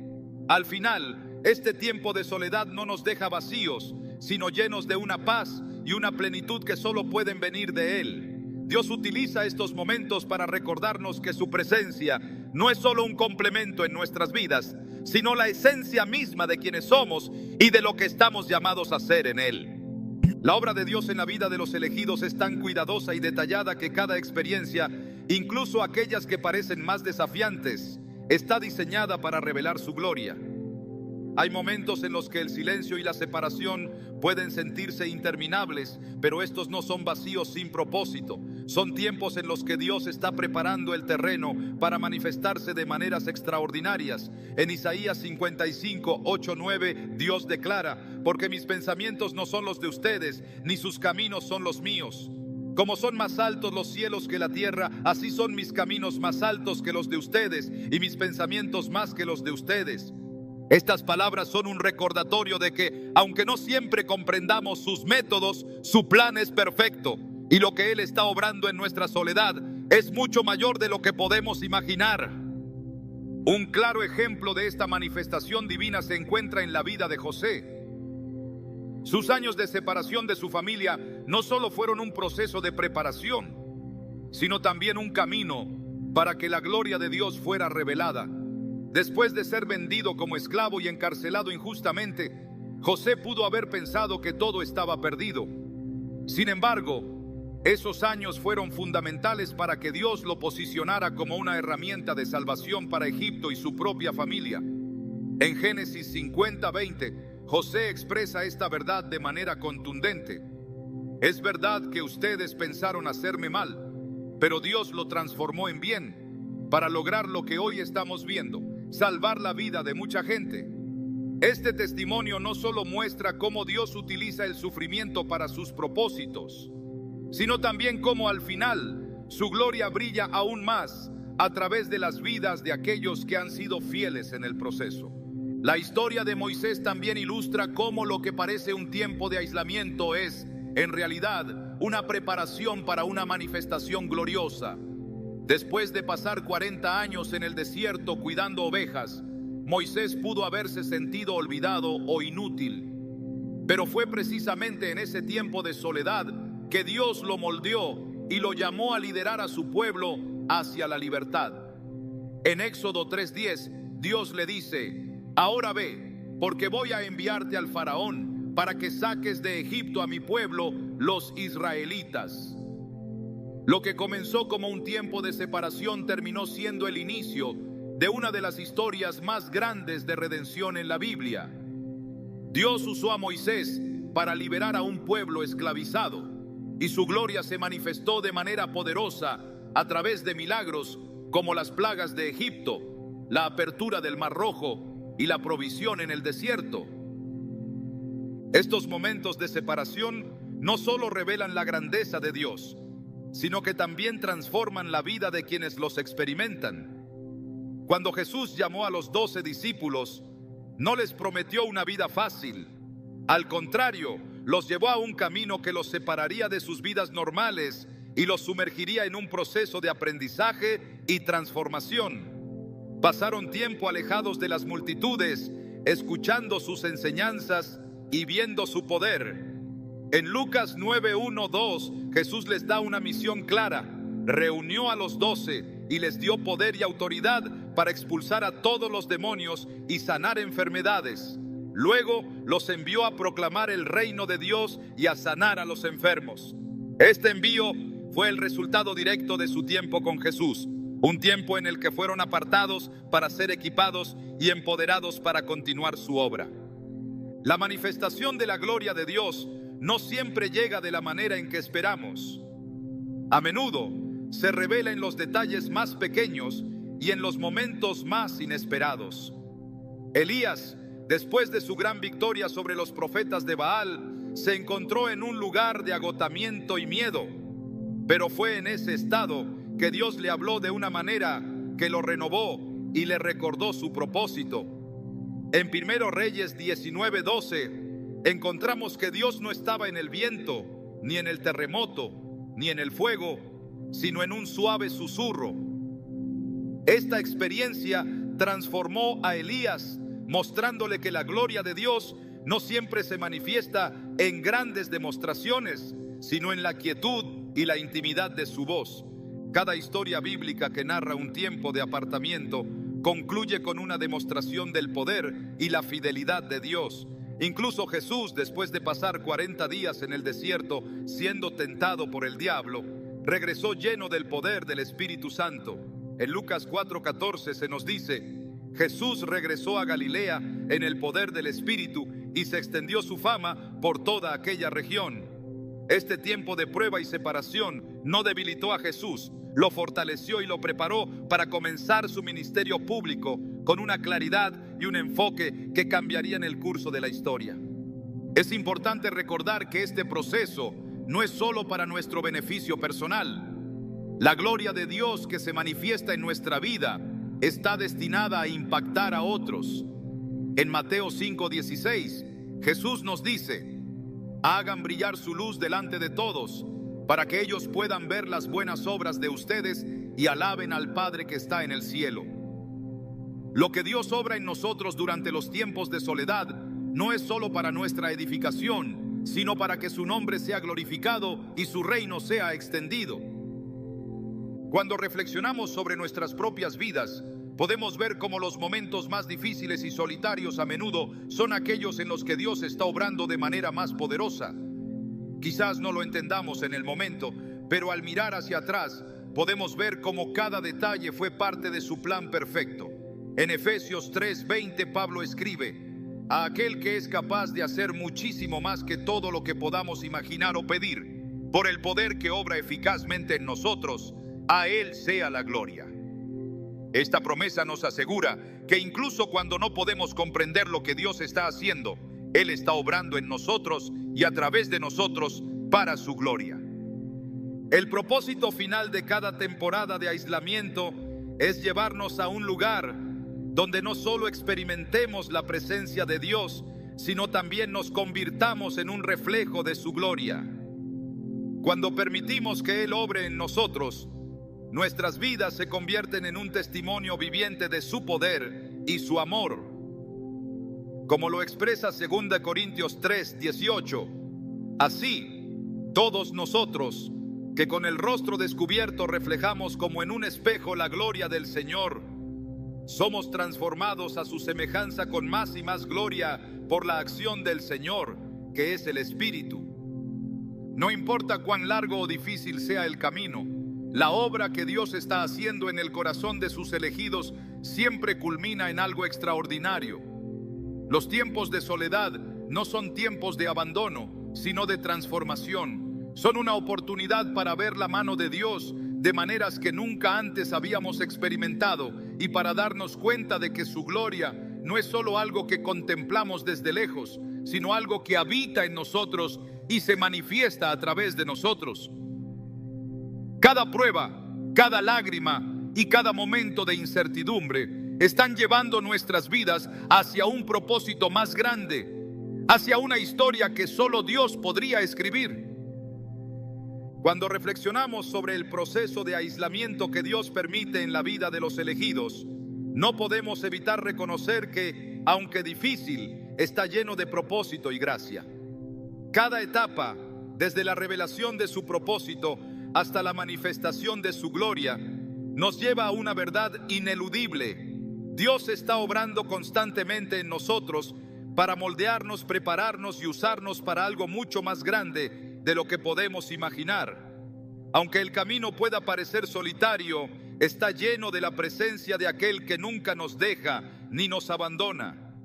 Al final, este tiempo de soledad no nos deja vacíos, sino llenos de una paz y una plenitud que solo pueden venir de Él. Dios utiliza estos momentos para recordarnos que su presencia no es solo un complemento en nuestras vidas, sino la esencia misma de quienes somos y de lo que estamos llamados a ser en Él. La obra de Dios en la vida de los elegidos es tan cuidadosa y detallada que cada experiencia, incluso aquellas que parecen más desafiantes, está diseñada para revelar su gloria. Hay momentos en los que el silencio y la separación pueden sentirse interminables, pero estos no son vacíos sin propósito. Son tiempos en los que Dios está preparando el terreno para manifestarse de maneras extraordinarias. En Isaías 55, 8, 9, Dios declara: porque mis pensamientos no son los de ustedes, ni sus caminos son los míos. Como son más altos los cielos que la tierra, así son mis caminos más altos que los de ustedes, y mis pensamientos más que los de ustedes. Estas palabras son un recordatorio de que, aunque no siempre comprendamos sus métodos, su plan es perfecto, y lo que Él está obrando en nuestra soledad es mucho mayor de lo que podemos imaginar. Un claro ejemplo de esta manifestación divina se encuentra en la vida de José. Sus años de separación de su familia no solo fueron un proceso de preparación, sino también un camino para que la gloria de Dios fuera revelada. Después de ser vendido como esclavo y encarcelado injustamente, José pudo haber pensado que todo estaba perdido. Sin embargo, esos años fueron fundamentales para que Dios lo posicionara como una herramienta de salvación para Egipto y su propia familia. En Génesis 50:20, José expresa esta verdad de manera contundente: es verdad que ustedes pensaron hacerme mal, pero Dios lo transformó en bien. para lograr lo que hoy estamos viendo, salvar la vida de mucha gente. Este testimonio no solo muestra cómo Dios utiliza el sufrimiento para sus propósitos, sino también cómo al final su gloria brilla aún más a través de las vidas de aquellos que han sido fieles en el proceso. La historia de Moisés también ilustra cómo lo que parece un tiempo de aislamiento es, en realidad, una preparación para una manifestación gloriosa. Después de pasar 40 años en el desierto cuidando ovejas, Moisés pudo haberse sentido olvidado o inútil. Pero fue precisamente en ese tiempo de soledad que Dios lo moldeó y lo llamó a liderar a su pueblo hacia la libertad. En Éxodo 3:10, Dios le dice: ahora ve, porque voy a enviarte al faraón para que saques de Egipto a mi pueblo, los israelitas. Lo que comenzó como un tiempo de separación terminó siendo el inicio de una de las historias más grandes de redención en la Biblia. Dios usó a Moisés para liberar a un pueblo esclavizado, y su gloria se manifestó de manera poderosa a través de milagros como las plagas de Egipto, la apertura del Mar Rojo y la provisión en el desierto. Estos momentos de separación no solo revelan la grandeza de Dios, sino que también transforman la vida de quienes los experimentan. Cuando Jesús llamó a los 12 discípulos, no les prometió una vida fácil. Al contrario, los llevó a un camino que los separaría de sus vidas normales y los sumergiría en un proceso de aprendizaje y transformación. Pasaron tiempo alejados de las multitudes, escuchando sus enseñanzas y viendo su poder. En Lucas 9:1-2, Jesús les da una misión clara. Reunió a los 12 y les dio poder y autoridad para expulsar a todos los demonios y sanar enfermedades. Luego los envió a proclamar el reino de Dios y a sanar a los enfermos. Este envío fue el resultado directo de su tiempo con Jesús, un tiempo en el que fueron apartados para ser equipados y empoderados para continuar su obra. La manifestación de la gloria de Dios no siempre llega de la manera en que esperamos. A menudo se revela en los detalles más pequeños y en los momentos más inesperados. Elías, después de su gran victoria sobre los profetas de Baal, se encontró en un lugar de agotamiento y miedo. Pero fue en ese estado que Dios le habló de una manera que lo renovó y le recordó su propósito. En 1 Reyes 19:12 encontramos que Dios no estaba en el viento, ni en el terremoto, ni en el fuego, sino en un suave susurro. Esta experiencia transformó a Elías, mostrándole que la gloria de Dios no siempre se manifiesta en grandes demostraciones, sino en la quietud y la intimidad de su voz. Cada historia bíblica que narra un tiempo de apartamiento concluye con una demostración del poder y la fidelidad de Dios. Incluso Jesús, después de pasar 40 días en el desierto siendo tentado por el diablo, regresó lleno del poder del Espíritu Santo. En Lucas 4:14 se nos dice: Jesús regresó a Galilea en el poder del Espíritu y se extendió su fama por toda aquella región. Este tiempo de prueba y separación no debilitó a Jesús, lo fortaleció y lo preparó para comenzar su ministerio público con una claridad y un enfoque que cambiarían el curso de la historia. Es importante recordar que este proceso no es solo para nuestro beneficio personal. La gloria de Dios que se manifiesta en nuestra vida está destinada a impactar a otros. En Mateo 5:16, Jesús nos dice: hagan brillar su luz delante de todos, para que ellos puedan ver las buenas obras de ustedes y alaben al Padre que está en el cielo. Lo que Dios obra en nosotros durante los tiempos de soledad no es solo para nuestra edificación, sino para que su nombre sea glorificado y su reino sea extendido. Cuando reflexionamos sobre nuestras propias vidas, podemos ver cómo los momentos más difíciles y solitarios a menudo son aquellos en los que Dios está obrando de manera más poderosa. Quizás no lo entendamos en el momento, pero al mirar hacia atrás podemos ver cómo cada detalle fue parte de su plan perfecto. En Efesios 3:20 Pablo escribe: a aquel que es capaz de hacer muchísimo más que todo lo que podamos imaginar o pedir, por el poder que obra eficazmente en nosotros, a Él sea la gloria. Esta promesa nos asegura que incluso cuando no podemos comprender lo que Dios está haciendo, Él está obrando en nosotros y a través de nosotros para su gloria. El propósito final de cada temporada de aislamiento es llevarnos a un lugar donde no solo experimentemos la presencia de Dios, sino también nos convirtamos en un reflejo de su gloria. Cuando permitimos que Él obre en nosotros, nuestras vidas se convierten en un testimonio viviente de su poder y su amor. Como lo expresa 2 Corintios 3:18, así, todos nosotros, que con el rostro descubierto reflejamos como en un espejo la gloria del Señor, somos transformados a su semejanza con más y más gloria por la acción del Señor, que es el Espíritu. No importa cuán largo o difícil sea el camino, la obra que Dios está haciendo en el corazón de sus elegidos siempre culmina en algo extraordinario. Los tiempos de soledad no son tiempos de abandono, sino de transformación. Son una oportunidad para ver la mano de Dios de maneras que nunca antes habíamos experimentado y para darnos cuenta de que su gloria no es solo algo que contemplamos desde lejos, sino algo que habita en nosotros y se manifiesta a través de nosotros. Cada prueba, cada lágrima y cada momento de incertidumbre están llevando nuestras vidas hacia un propósito más grande, hacia una historia que solo Dios podría escribir. Cuando reflexionamos sobre el proceso de aislamiento que Dios permite en la vida de los elegidos, no podemos evitar reconocer que, aunque difícil, está lleno de propósito y gracia. Cada etapa, desde la revelación de su propósito hasta la manifestación de su gloria, nos lleva a una verdad ineludible. Dios está obrando constantemente en nosotros para moldearnos, prepararnos y usarnos para algo mucho más grande de lo que podemos imaginar. Aunque el camino pueda parecer solitario, está lleno de la presencia de aquel que nunca nos deja ni nos abandona.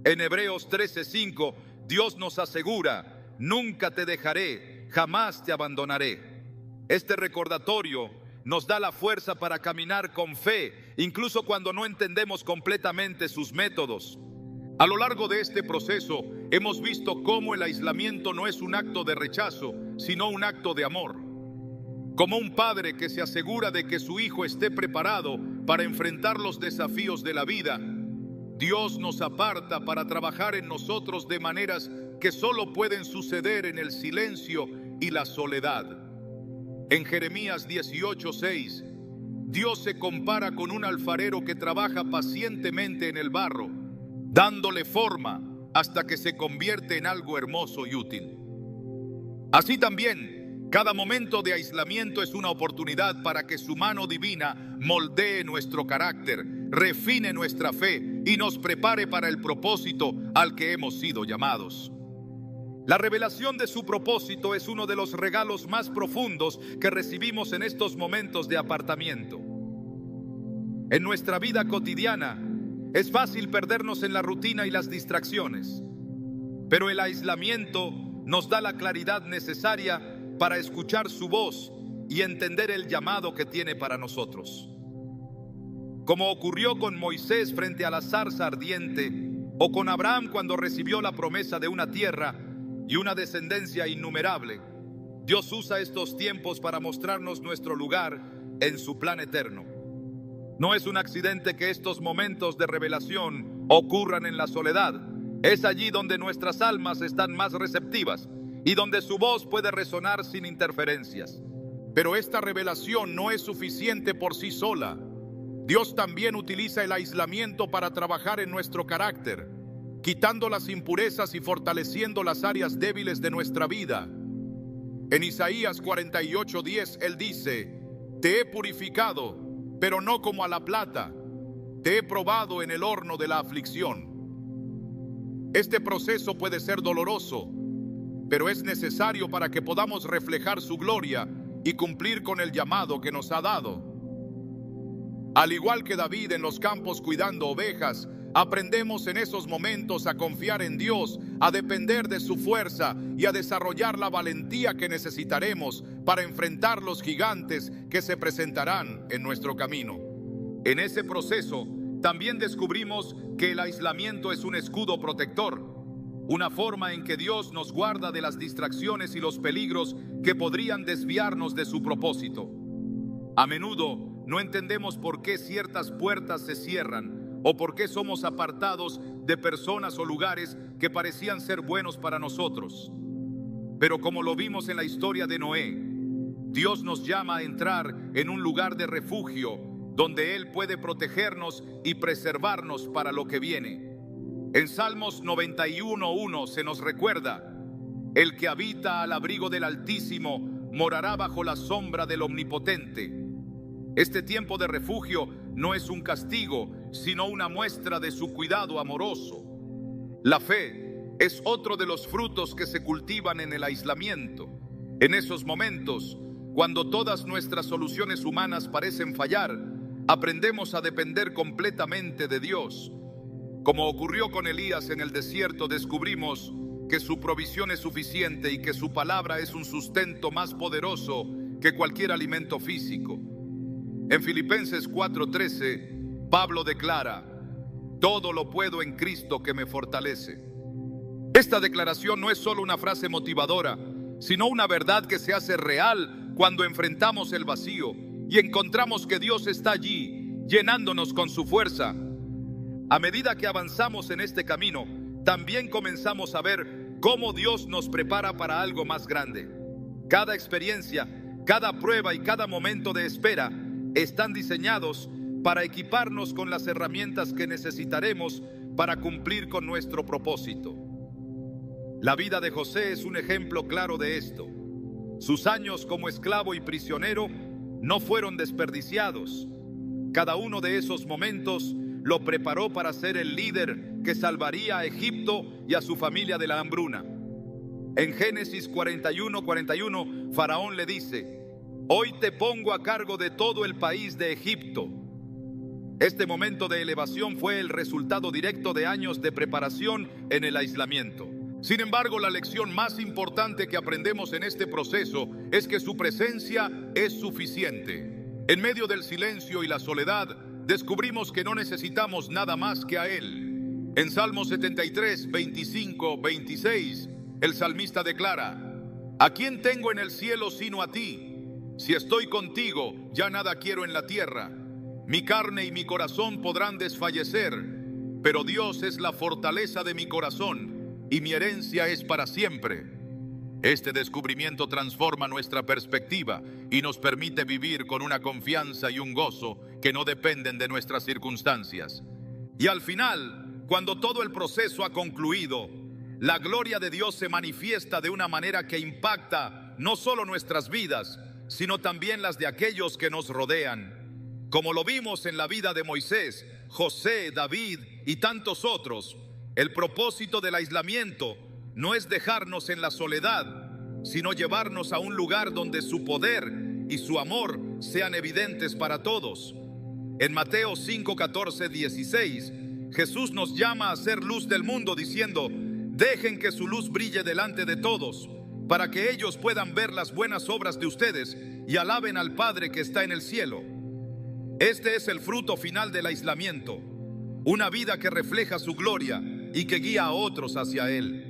En Hebreos 13:5, Dios nos asegura: nunca te dejaré, jamás te abandonaré. Este recordatorio nos da la fuerza para caminar con fe, incluso cuando no entendemos completamente sus métodos. A lo largo de este proceso, hemos visto cómo el aislamiento no es un acto de rechazo, sino un acto de amor. Como un padre que se asegura de que su hijo esté preparado para enfrentar los desafíos de la vida, Dios nos aparta para trabajar en nosotros de maneras que solo pueden suceder en el silencio y la soledad. En Jeremías 18:6, Dios se compara con un alfarero que trabaja pacientemente en el barro, dándole forma hasta que se convierte en algo hermoso y útil. Así también, cada momento de aislamiento es una oportunidad para que su mano divina moldee nuestro carácter, refine nuestra fe y nos prepare para el propósito al que hemos sido llamados. La revelación de su propósito es uno de los regalos más profundos que recibimos en estos momentos de apartamiento. En nuestra vida cotidiana, es fácil perdernos en la rutina y las distracciones, pero el aislamiento nos da la claridad necesaria para escuchar su voz y entender el llamado que tiene para nosotros. Como ocurrió con Moisés frente a la zarza ardiente, o con Abraham cuando recibió la promesa de una tierra y una descendencia innumerable, Dios usa estos tiempos para mostrarnos nuestro lugar en su plan eterno. No es un accidente que estos momentos de revelación ocurran en la soledad. Es allí donde nuestras almas están más receptivas y donde su voz puede resonar sin interferencias. Pero esta revelación no es suficiente por sí sola. Dios también utiliza el aislamiento para trabajar en nuestro carácter, quitando las impurezas y fortaleciendo las áreas débiles de nuestra vida. En Isaías 48:10, Él dice: te he purificado, pero no como a la plata, te he probado en el horno de la aflicción. Este proceso puede ser doloroso, pero es necesario para que podamos reflejar su gloria y cumplir con el llamado que nos ha dado. Al igual que David en los campos cuidando ovejas, aprendemos en esos momentos a confiar en Dios, a depender de su fuerza y a desarrollar la valentía que necesitaremos para enfrentar los gigantes que se presentarán en nuestro camino. En ese proceso, también descubrimos que el aislamiento es un escudo protector, una forma en que Dios nos guarda de las distracciones y los peligros que podrían desviarnos de su propósito. A menudo no entendemos por qué ciertas puertas se cierran o por qué somos apartados de personas o lugares que parecían ser buenos para nosotros. Pero como lo vimos en la historia de Noé, Dios nos llama a entrar en un lugar de refugio donde Él puede protegernos y preservarnos para lo que viene. En Salmos 91:1 se nos recuerda: el que habita al abrigo del Altísimo morará bajo la sombra del Omnipotente. Este tiempo de refugio no es un castigo, sino una muestra de su cuidado amoroso. La fe es otro de los frutos que se cultivan en el aislamiento. En esos momentos, cuando todas nuestras soluciones humanas parecen fallar, aprendemos a depender completamente de Dios. Como ocurrió con Elías en el desierto, descubrimos que su provisión es suficiente y que su palabra es un sustento más poderoso que cualquier alimento físico. En Filipenses 4:13, Pablo declara: todo lo puedo en Cristo que me fortalece. Esta declaración no es solo una frase motivadora, sino una verdad que se hace real cuando enfrentamos el vacío y encontramos que Dios está allí, llenándonos con su fuerza. A medida que avanzamos en este camino, también comenzamos a ver cómo Dios nos prepara para algo más grande. Cada experiencia, cada prueba y cada momento de espera están diseñados para equiparnos con las herramientas que necesitaremos para cumplir con nuestro propósito. La vida de José es un ejemplo claro de esto. Sus años como esclavo y prisionero no fueron desperdiciados. Cada uno de esos momentos lo preparó para ser el líder que salvaría a Egipto y a su familia de la hambruna. En Génesis 41:41, Faraón le dice: hoy te pongo a cargo de todo el país de Egipto. Este momento de elevación fue el resultado directo de años de preparación en el aislamiento. Sin embargo, la lección más importante que aprendemos en este proceso es que su presencia es suficiente. En medio del silencio y la soledad, descubrimos que no necesitamos nada más que a Él. En Salmo 73, 25, 26, el salmista declara: ¿a quién tengo en el cielo sino a ti? Si estoy contigo, ya nada quiero en la tierra. Mi carne y mi corazón podrán desfallecer, pero Dios es la fortaleza de mi corazón y mi herencia es para siempre. Este descubrimiento transforma nuestra perspectiva y nos permite vivir con una confianza y un gozo que no dependen de nuestras circunstancias. Y al final, cuando todo el proceso ha concluido, la gloria de Dios se manifiesta de una manera que impacta no solo nuestras vidas, sino también las de aquellos que nos rodean. Como lo vimos en la vida de Moisés, José, David y tantos otros, el propósito del aislamiento no es dejarnos en la soledad, sino llevarnos a un lugar donde su poder y su amor sean evidentes para todos. En Mateo 5, 14, 16, Jesús nos llama a ser luz del mundo diciendo: dejen que su luz brille delante de todos, para que ellos puedan ver las buenas obras de ustedes y alaben al Padre que está en el cielo. Este es el fruto final del aislamiento, una vida que refleja su gloria y que guía a otros hacia Él.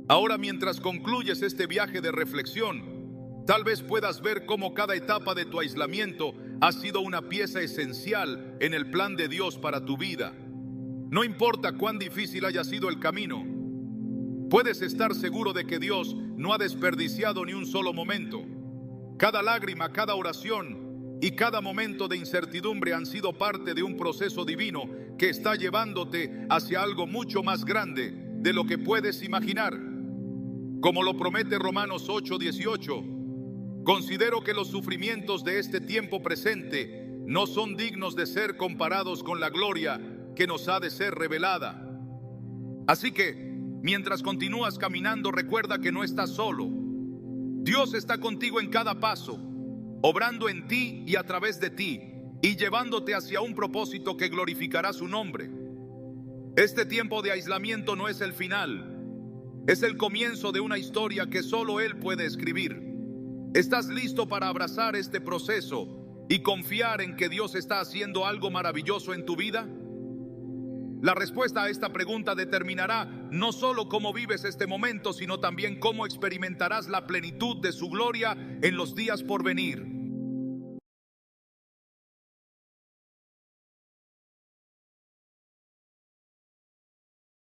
Ahora, mientras concluyes este viaje de reflexión, tal vez puedas ver cómo cada etapa de tu aislamiento ha sido una pieza esencial en el plan de Dios para tu vida. No importa cuán difícil haya sido el camino, puedes estar seguro de que Dios no ha desperdiciado ni un solo momento. Cada lágrima, cada oración y cada momento de incertidumbre han sido parte de un proceso divino que está llevándote hacia algo mucho más grande de lo que puedes imaginar. Como lo promete Romanos 8:18, considero que los sufrimientos de este tiempo presente no son dignos de ser comparados con la gloria que nos ha de ser revelada. Así que, mientras continúas caminando, recuerda que no estás solo. Dios está contigo en cada paso, obrando en ti y a través de ti, y llevándote hacia un propósito que glorificará su nombre. Este tiempo de aislamiento no es el final, es el comienzo de una historia que solo Él puede escribir. ¿Estás listo para abrazar este proceso y confiar en que Dios está haciendo algo maravilloso en tu vida? La respuesta a esta pregunta determinará no solo cómo vives este momento, sino también cómo experimentarás la plenitud de su gloria en los días por venir.